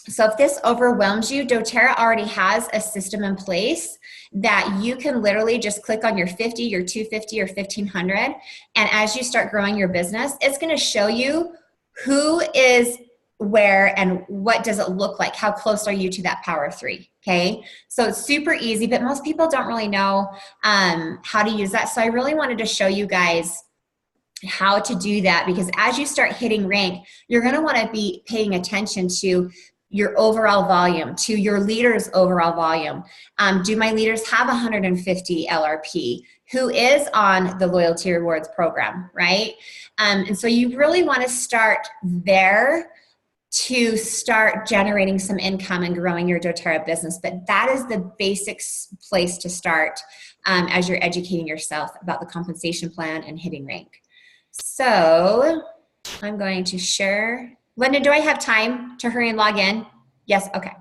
So if this overwhelms you, doTERRA already has a system in place that you can literally just click on your 50, your 250, or 1500. And as you start growing your business, it's going to show you who is where and what does it look like? How close are you to that power of 3? Okay. So it's super easy, but most people don't really know how to use that. So I really wanted to show you guys how to do that, because as you start hitting rank, you're going to want to be paying attention to your overall volume, to your leaders' overall volume. Do my leaders have 150 LRP? Who is on the loyalty rewards program, right? And so you really want to start there to start generating some income and growing your doTERRA business. But that is the basic place to start as you're educating yourself about the compensation plan and hitting rank. So I'm going to share. Linda, do I have time to hurry and log in? Yes, okay.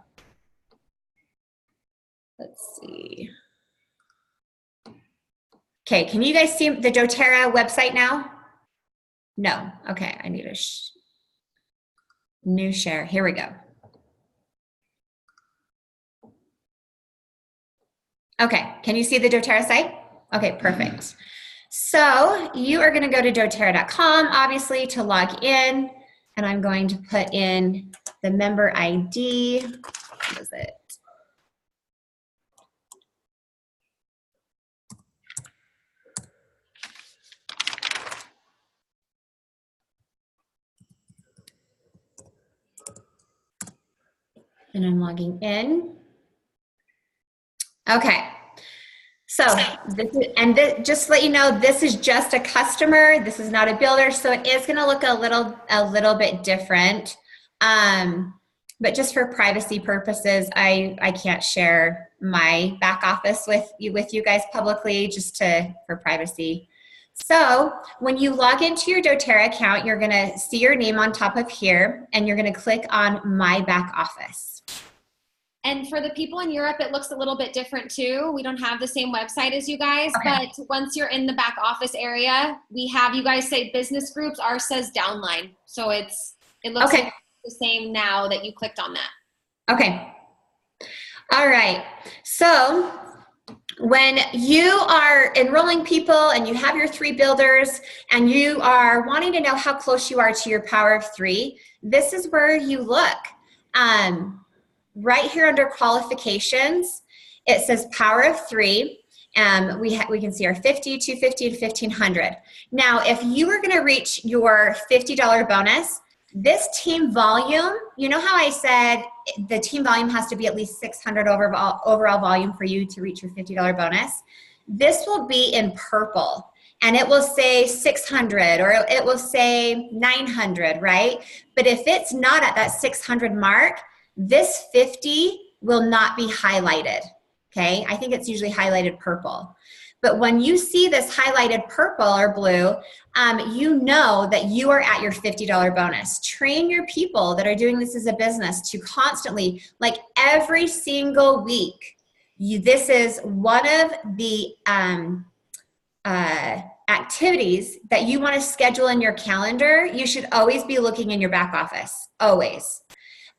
Let's see. Okay, can you guys see the doTERRA website now? No, okay, I need a new share. Here we go. Okay, can you see the doTERRA site? Okay, perfect. So you are gonna go to doTERRA.com, obviously, to log in. And I'm going to put in the member ID. What is it? And I'm logging in. Okay. So just to let you know, this is just a customer. This is not a builder, so it is going to look a little bit different. But just for privacy purposes, I can't share my back office with you guys publicly, just for privacy. So when you log into your doTERRA account, you're going to see your name on top of here, and you're going to click on My Back Office. And for the people in Europe, it looks a little bit different too. We don't have the same website as you guys, okay. But once you're in the back office area, we have, you guys say business groups, ours says downline. So it looks okay. like the same now that you clicked on that. Okay. All right. So when you are enrolling people and you have your 3 builders and you are wanting to know how close you are to your power of 3, this is where you look. Right here under qualifications, it says power of 3. We can see our 50, 250, and 1500. Now, if you are going to reach your $50 bonus, this team volume, you know how I said the team volume has to be at least 600 overall volume for you to reach your $50 bonus? This will be in purple, and it will say 600 or it will say 900, right? But if it's not at that 600 mark, this 50 will not be highlighted, okay? I think it's usually highlighted purple. But when you see this highlighted purple or blue, you know that you are at your $50 bonus. Train your people that are doing this as a business to constantly, like every single week, this is one of the activities that you want to schedule in your calendar. You should always be looking in your back office, always.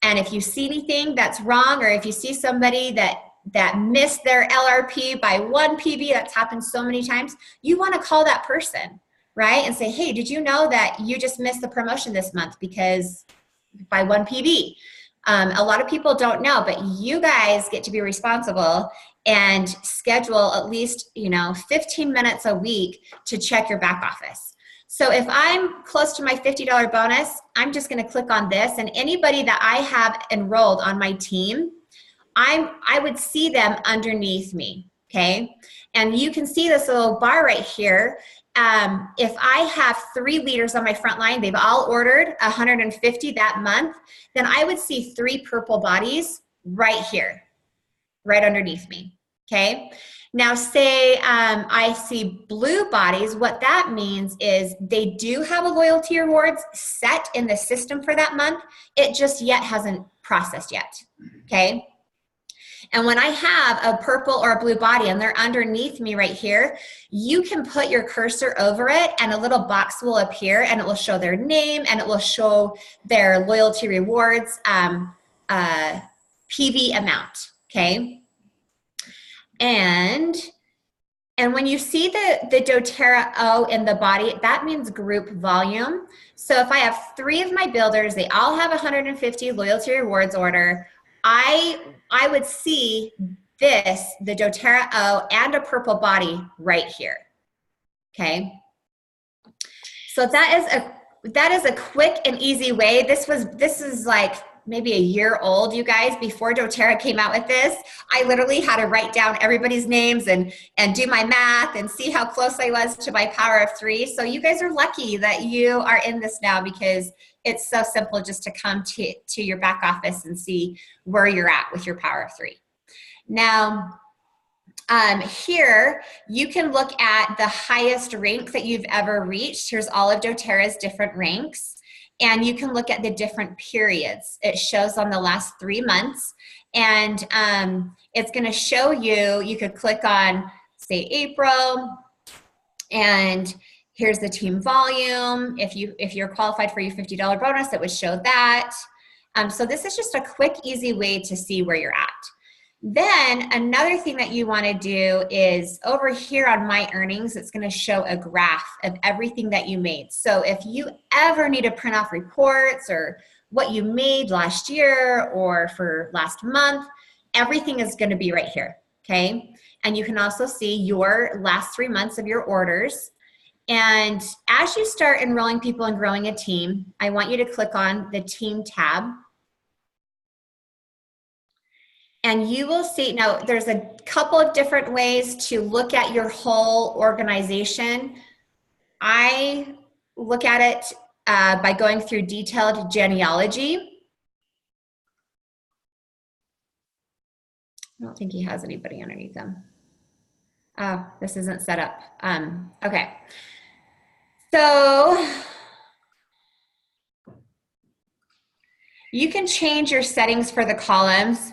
And if you see anything that's wrong, or if you see somebody that missed their LRP by 1 PB, that's happened so many times, you want to call that person, right? And say, hey, did you know that you just missed the promotion this month because by 1 PB? A lot of people don't know, but you guys get to be responsible and schedule at least 15 minutes a week to check your back office. So if I'm close to my $50 bonus, I'm just going to click on this, and anybody that I have enrolled on my team, I would see them underneath me, okay? And you can see this little bar right here. If I have 3 leaders on my front line, they've all ordered 150 that month, then I would see 3 purple bodies right here, right underneath me, okay? Now say I see blue bodies, what that means is they do have a loyalty rewards set in the system for that month. It just yet hasn't processed yet, okay? And when I have a purple or a blue body and they're underneath me right here, you can put your cursor over it and a little box will appear and it will show their name and it will show their loyalty rewards PV amount, okay? And when you see the doTERRA O in the body, that means group volume. So if I have 3 of my builders, they all have 150 loyalty rewards order, I would see this, the doTERRA O and a purple body right here, okay? So that is a quick and easy way. This is like maybe a year old, you guys, before doTERRA came out with this. I literally had to write down everybody's names and do my math and see how close I was to my power of 3. So you guys are lucky that you are in this now, because it's so simple just to come to your back office and see where you're at with your power of 3. Now, here you can look at the highest rank that you've ever reached. Here's all of doTERRA's different ranks. And you can look at the different periods. It shows on the last 3 months. And it's going to show you, you could click on, say, April, and here's the team volume. If you're qualified for your $50 bonus, it would show that. So this is just a quick, easy way to see where you're at. Then another thing that you want to do is over here on My Earnings, it's going to show a graph of everything that you made. So if you ever need to print off reports or what you made last year or for last month, everything is going to be right here, okay? And you can also see your last 3 months of your orders. And as you start enrolling people and growing a team, I want you to click on the Team tab. And you will see, now there's a couple of different ways to look at your whole organization. I look at it by going through detailed genealogy. I don't think he has anybody underneath them. Oh, this isn't set up. Okay. So you can change your settings for the columns.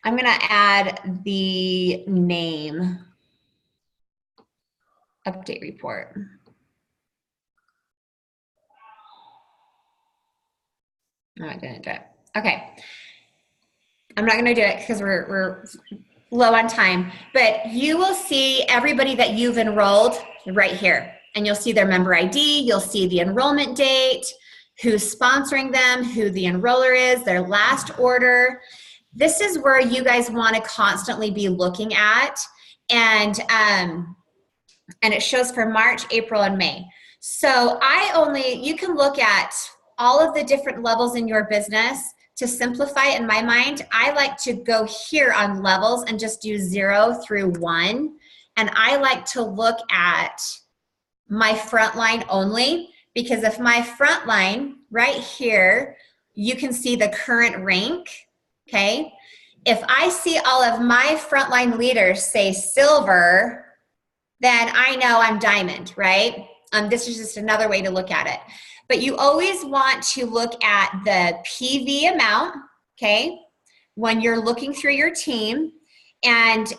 I'm going to add the name update report. No, I didn't do it. Okay. I'm not going to do it because we're low on time, but you will see everybody that you've enrolled right here. And you'll see their member ID, you'll see the enrollment date, who's sponsoring them, who the enroller is, their last order. This is where you guys want to constantly be looking at. And it shows for March, April, and May. So you can look at all of the different levels in your business. To simplify in my mind, I like to go here on levels and just do 0 through 1. And I like to look at my front line only, because if my front line right here, you can see the current rank, okay? If I see all of my frontline leaders say silver, then I know I'm diamond, right? This is just another way to look at it. But you always want to look at the PV amount, okay, when you're looking through your team. And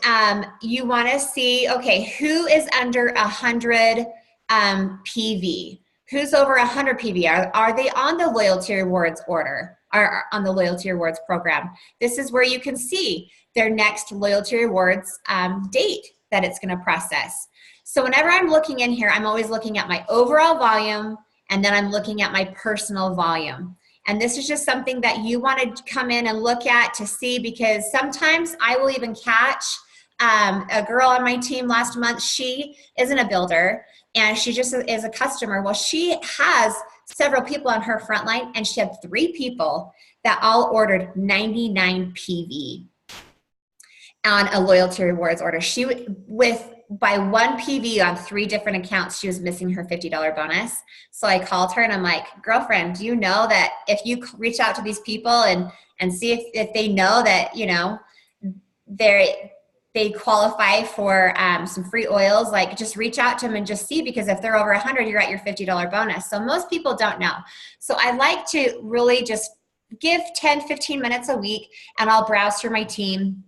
you want to see, okay, who is under 100 PV? Who's over 100 PV? Are they on the loyalty rewards order? Are on the loyalty rewards program? This is where you can see their next loyalty rewards date that it's going to process. So whenever I'm looking in here, I'm always looking at my overall volume, and then I'm looking at my personal volume. And this is just something that you want to come in and look at to see, because sometimes I will even catch a girl on my team last month. She isn't a builder, and she just is a customer. Well, she has several people on her front line, and she had 3 people that all ordered 99 PV on a loyalty rewards order. By 1 PV on 3 different accounts, she was missing her $50 bonus. So I called her and I'm like, girlfriend, do you know that if you reach out to these people and see if they know that, you know, they qualify for some free oils, like just reach out to them and just see, because if they're over 100, you're at your $50 bonus. So most people don't know. So I like to really just give 10, 15 minutes a week, and I'll browse through my team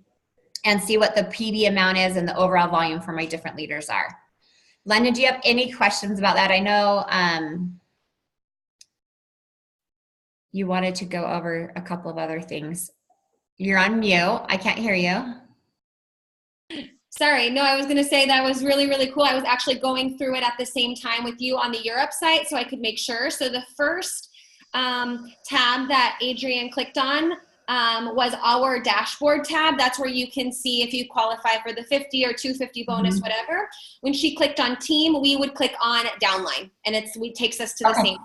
and see what the PV amount is and the overall volume for my different leaders are. London, do you have any questions about that? I know you wanted to go over a couple of other things. You're on mute. I can't hear you. Sorry, no, I was going to say that was really, really cool. I was actually going through it at the same time with you on the Europe site so I could make sure. So the first tab that Adrienne clicked on was our dashboard tab. That's where you can see if you qualify for the 50 or 250 bonus, whatever. When she clicked on team, we would click on downline, and it takes us to the same.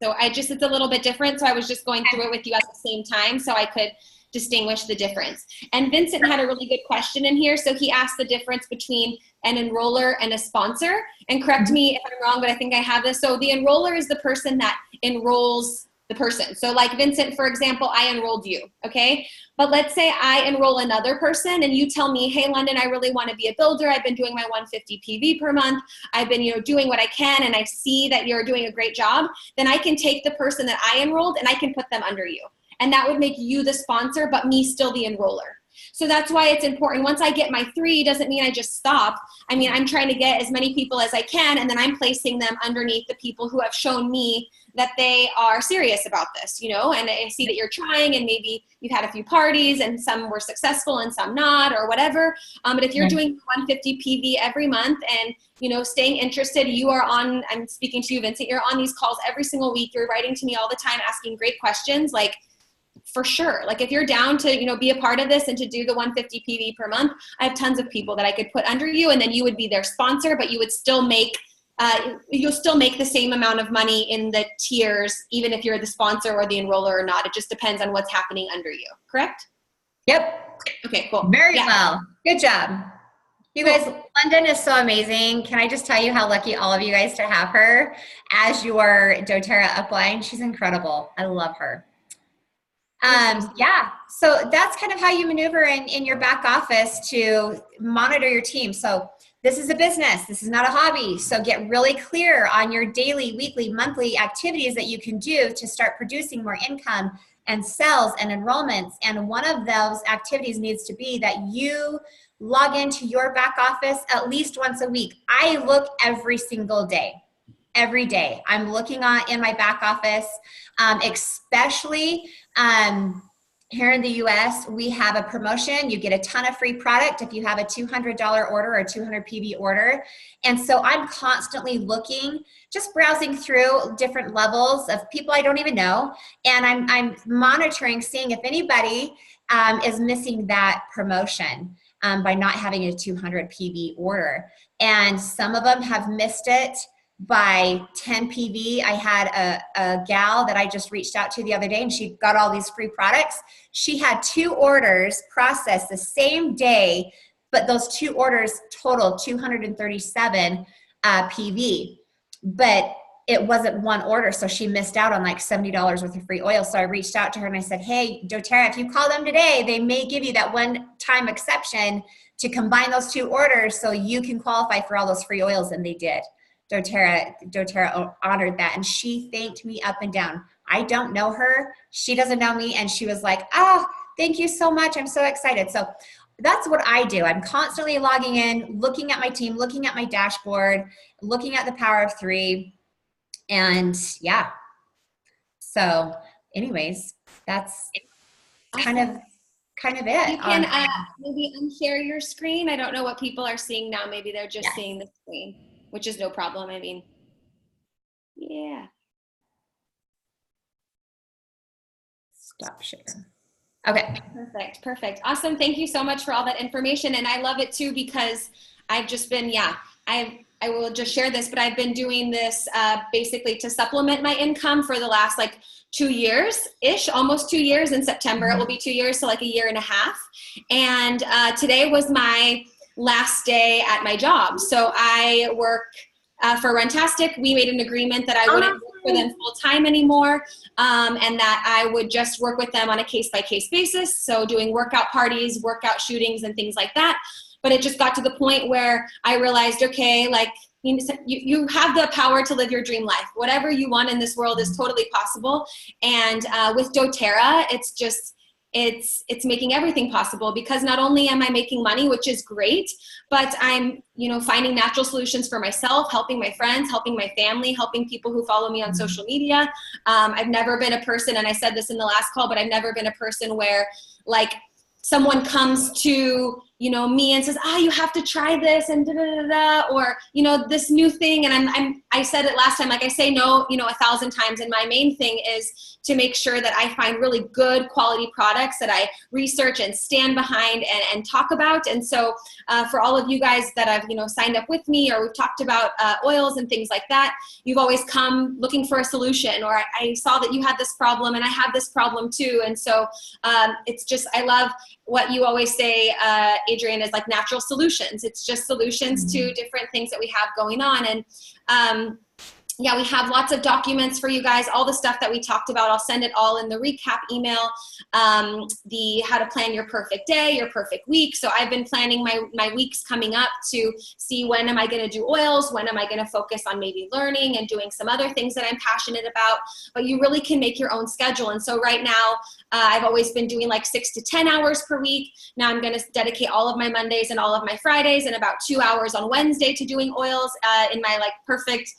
So it's a little bit different. So I was just going through it with you at the same time so I could distinguish the difference. And Vincent had a really good question in here. So he asked the difference between an enroller and a sponsor. And correct me if I'm wrong, but I think I have this. So the enroller is the person that enrolls the person. So like Vincent, for example, I enrolled you, okay? But let's say I enroll another person and you tell me, hey, London, I really want to be a builder. I've been doing my 150 PV per month. I've been, doing what I can, and I see that you're doing a great job. Then I can take the person that I enrolled and I can put them under you. And that would make you the sponsor, but me still the enroller. So that's why it's important. Once I get my 3, doesn't mean I just stop. I mean, I'm trying to get as many people as I can, and then I'm placing them underneath the people who have shown me that they are serious about this, and I see that you're trying, and maybe you've had a few parties and some were successful and some not, or whatever. But if you're doing 150 PV every month and, staying interested, you are on, I'm speaking to you, Vincent, you're on these calls every single week. You're writing to me all the time, asking great questions, like, for sure. Like if you're down to, be a part of this and to do the 150 PV per month, I have tons of people that I could put under you, and then you would be their sponsor, but you would still make, you'll still make the same amount of money in the tiers, even if you're the sponsor or the enroller or not. It just depends on what's happening under you. Correct? Yep. Okay, cool. Very well. Good job. You guys, London is so amazing. Can I just tell you how lucky all of you guys to have her as your doTERRA upline? She's incredible. I love her. Yeah, so that's kind of how you maneuver in your back office to monitor your team. So this is a business, this is not a hobby. So get really clear on your daily, weekly, monthly activities that you can do to start producing more income and sales and enrollments. And one of those activities needs to be that you log into your back office at least once a week. I look every single day. Every day I'm looking in my back office, especially here in the US, we have a promotion. You get a ton of free product if you have a $200 order or 200 PV order. And so I'm constantly looking, just browsing through different levels of people I don't even know. And I'm monitoring, seeing if anybody is missing that promotion by not having a 200 PV order. And some of them have missed it by 10 PV. I had a gal that I just reached out to the other day, and she got all these free products. She had 2 orders processed the same day, but those 2 orders totaled 237 PV. But it wasn't one order, so she missed out on like $70 worth of free oil. So I reached out to her and I said, hey, doTERRA, if you call them today, they may give you that one-time exception to combine those 2 orders so you can qualify for all those free oils, and they did. doTERRA honored that, and she thanked me up and down. I don't know her. She doesn't know me, and she was like, oh, thank you so much. I'm so excited. So that's what I do. I'm constantly logging in, looking at my team, looking at my dashboard, looking at the power of 3. And yeah, so anyways, that's kind of it. You can maybe unshare your screen. I don't know what people are seeing now. Maybe they're just seeing the screen, which is no problem. I mean, yeah. Stop sharing. Okay. Perfect. Awesome. Thank you so much for all that information. And I love it too, because I've just been, I will just share this, but I've been doing this basically to supplement my income for the last like 2 years-ish, almost 2 years. In September, it will be 2 years, so like a year and a half. And today was my last day at my job. So I work for Runtastic. We made an agreement that I wouldn't work for them full time anymore, and that I would just work with them on a case-by-case basis. So doing workout parties, workout shootings, and things like that. But it just got to the point where I realized, okay, like you have the power to live your dream life. Whatever you want in this world is totally possible. And with doTERRA, it's making everything possible, because not only am I making money, which is great, but I'm, finding natural solutions for myself, helping my friends, helping my family, helping people who follow me on social media. I've never been a person, and I said this in the last call, but I've never been a person where like someone comes to me and says, you have to try this and or this new thing, and I said it last time, like I say no 1,000 times, and my main thing is to make sure that I find really good quality products that I research and stand behind and talk about. And so for all of you guys that have signed up with me, or we've talked about oils and things like that, you've always come looking for a solution, or I saw that you had this problem and I have this problem too. And so it's just, I love what you always say, Adrienne, is like natural solutions. It's just solutions to different things that we have going on. And yeah, we have lots of documents for you guys, all the stuff that we talked about. I'll send it all in the recap email, the how to plan your perfect day, your perfect week. So I've been planning my weeks coming up to see when am I going to do oils, when am I going to focus on maybe learning and doing some other things that I'm passionate about. But you really can make your own schedule. And so right now, I've always been doing like 6 to 10 hours per week. Now I'm going to dedicate all of my Mondays and all of my Fridays and about 2 hours on Wednesday to doing oils in my like perfect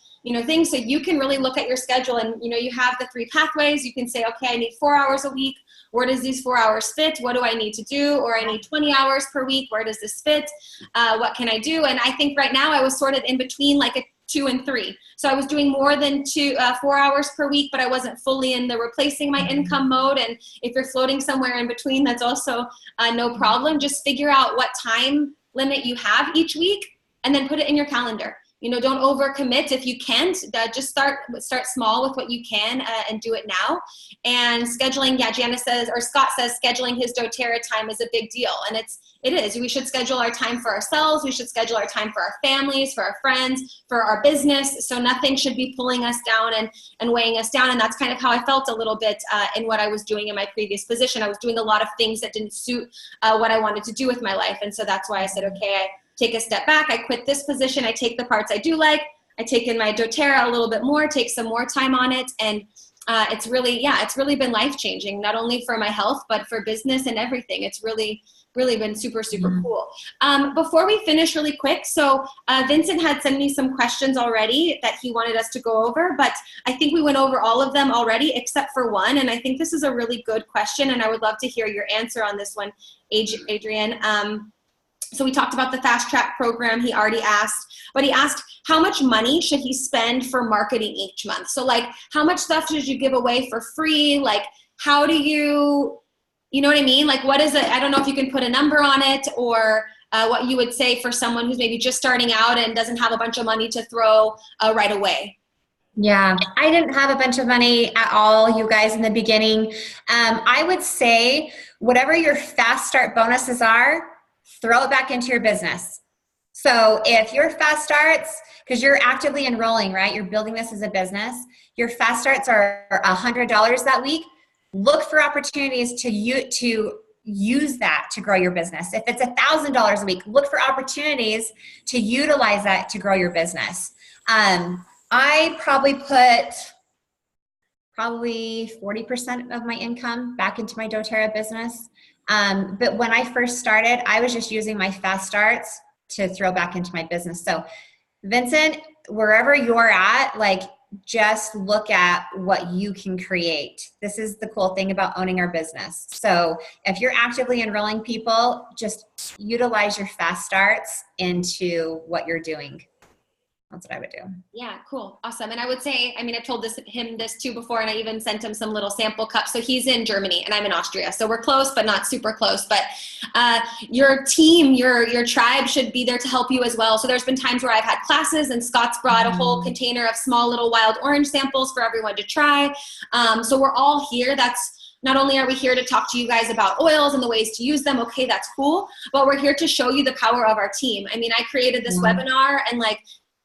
thing. So you can really look at your schedule, and you have the 3 pathways. You can say, okay, I need 4 hours a week. Where does these 4 hours fit? What do I need to do? Or I need 20 hours per week. Where does this fit? What can I do? And I think right now I was sort of in between like a 2 and 3. So I was doing more than 4 hours per week, but I wasn't fully in the replacing my income mode. And if you're floating somewhere in between, that's also no problem. Just figure out what time limit you have each week, and then put it in your calendar. Don't overcommit if you can't. Just start small with what you can and do it now. And scheduling, Janice says, or Scott says, scheduling his doTERRA time is a big deal. And it is. We should schedule our time for ourselves. We should schedule our time for our families, for our friends, for our business. So nothing should be pulling us down and weighing us down. And that's kind of how I felt a little bit in what I was doing in my previous position. I was doing a lot of things that didn't suit what I wanted to do with my life. And so that's why I said, okay, I take a step back. I quit this position. I take the parts I do like. I take in my doTERRA a little bit more, take some more time on it, and it's really been life-changing, not only for my health, but for business and everything. It's really been super cool. Before we finish really quick, so Vincent had sent me some questions already that he wanted us to go over, but I think we went over all of them already except for one, and I think this is a really good question, and I would love to hear your answer on this one, Adrian. So we talked about the Fast Track program, he already asked, but he asked how much money should he spend for marketing each month? So like, how much stuff should you give away for free? Like, how do you know what I mean? Like, what is it? I don't know if you can put a number on it, or what you would say for someone who's maybe just starting out and doesn't have a bunch of money to throw right away. Yeah, I didn't have a bunch of money at all, you guys, in the beginning. I would say whatever your fast start bonuses are, throw it back into your business. So if your fast starts, because you're actively enrolling, right? You're building this as a business. Your fast starts are $100 that week. Look for opportunities to use that to grow your business. If it's $1,000 a week, look for opportunities to utilize that to grow your business. I probably put 40% of my income back into my doTERRA business. But when I first started, I was just using my fast starts to throw back into my business. So Vincent, wherever you're at, like, just look at what you can create. This is the cool thing about owning our business. So if you're actively enrolling people, just utilize your fast starts into what you're doing. That's what I would do. Yeah, cool. Awesome. And I would say, I mean, I've told him this too before, and I even sent him some little sample cups. So he's in Germany and I'm in Austria. So we're close, but not super close. But your team, your tribe should be there to help you as well. So there's been times where I've had classes and Scott's brought a whole container of small little wild orange samples for everyone to try. So we're all here. Not only are we here to talk to you guys about oils and the ways to use them, okay, that's cool, but we're here to show you the power of our team. I mean, I created this webinar, and like,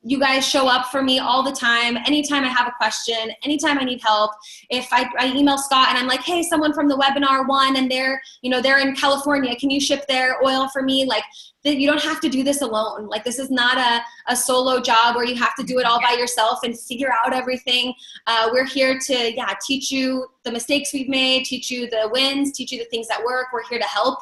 you guys show up for me all the time. Anytime I have a question, anytime I need help. If I email Scott and I'm like, hey, someone from the webinar won and they're in California, can you ship their oil for me? Like, you don't have to do this alone. Like, this is not a solo job where you have to do it all by yourself and figure out everything. We're here to, teach you the mistakes we've made, teach you the wins, teach you the things that work. We're here to help.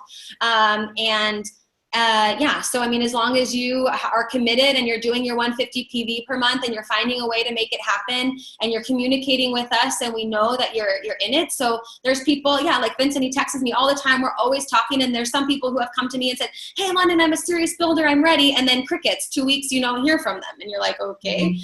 So I mean, as long as you are committed and you're doing your 150 PV per month and you're finding a way to make it happen and you're communicating with us, and we know that you're in it. So there's people, like Vincent, he texts me all the time. We're always talking, and there's some people who have come to me and said, hey, London, I'm a serious builder, I'm ready. And then crickets, 2 weeks, you don't hear from them. And you're like, okay,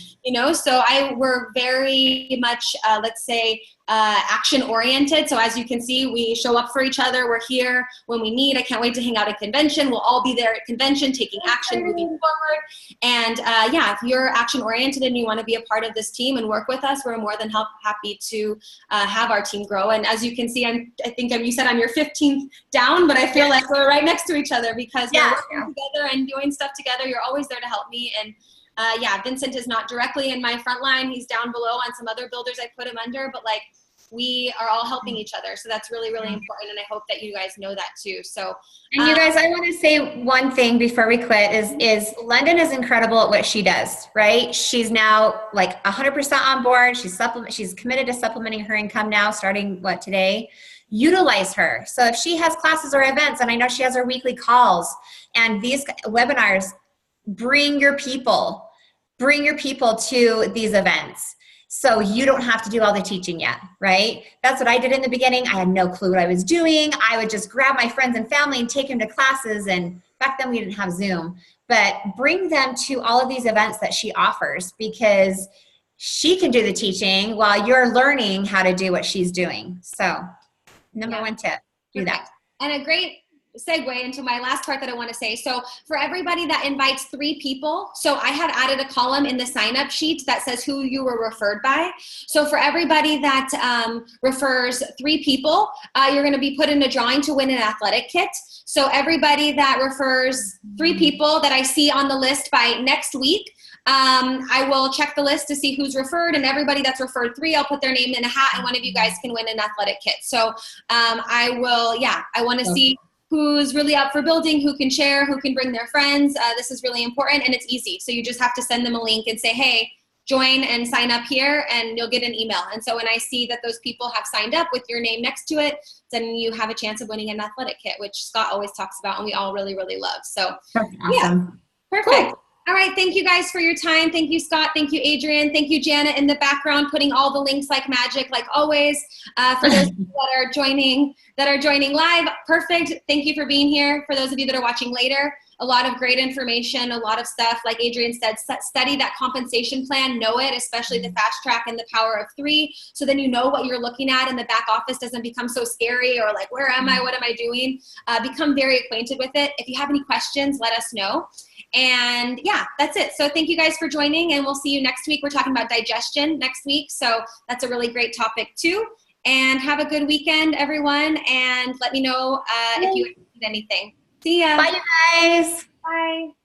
so we're very much, let's say, action oriented. So as you can see, we show up for each other. We're here when we need. I can't wait to hang out at convention. We'll all be there at convention, taking action, moving forward. And if you're action oriented and you want to be a part of this team and work with us, we're more than happy to have our team grow. And as you can see, I think you said I'm your 15th down, but I feel like we're right next to each other because we're working together and doing stuff together. You're always there to help me. And Vincent is not directly in my front line. He's down below on some other builders I put him under, but like, we are all helping each other. So that's really, really important. And I hope that you guys know that too. So, and you guys, I want to say one thing before we quit is London is incredible at what she does, right? She's now like 100% on board. She's committed to supplementing her income now, starting today. Utilize her. So if she has classes or events, and I know she has her weekly calls and these webinars, bring your people to these events. So you don't have to do all the teaching yet, right? That's what I did in the beginning. I had no clue what I was doing. I would just grab my friends and family and take them to classes. And back then we didn't have Zoom, but bring them to all of these events that she offers, because she can do the teaching while you're learning how to do what she's doing. So number one tip, do that. And a great segue into my last part that I want to say. So for everybody that invites 3 people, so I have added a column in the sign-up sheet that says who you were referred by. So for everybody that refers 3 people, you're going to be put in a drawing to win an athletic kit. So everybody that refers 3 people that I see on the list by next week, I will check the list to see who's referred, and everybody that's referred 3, I'll put their name in a hat, and one of you guys can win an athletic kit. So I want to see who's really up for building, who can share, who can bring their friends. This is really important, and it's easy. So you just have to send them a link and say, hey, join and sign up here and you'll get an email. And so when I see that those people have signed up with your name next to it, then you have a chance of winning an athletic kit, which Scott always talks about and we all really, really love. So that's awesome. Yeah, perfect. Cool. All right. Thank you guys for your time. Thank you, Scott. Thank you, Adrian. Thank you, Janet, in the background, putting all the links like magic, like always. For those that are joining live, perfect. Thank you for being here. For those of you that are watching later, a lot of great information, a lot of stuff. Like Adrian said, study that compensation plan, know it, especially the fast track and the power of 3. So then you know what you're looking at and the back office doesn't become so scary or like, where am I? What am I doing? Become very acquainted with it. If you have any questions, let us know. And yeah, that's it. So thank you guys for joining and we'll see you next week. We're talking about digestion next week. So that's a really great topic too. And have a good weekend, everyone. And let me know if you need anything. See ya. Bye, you guys. Bye.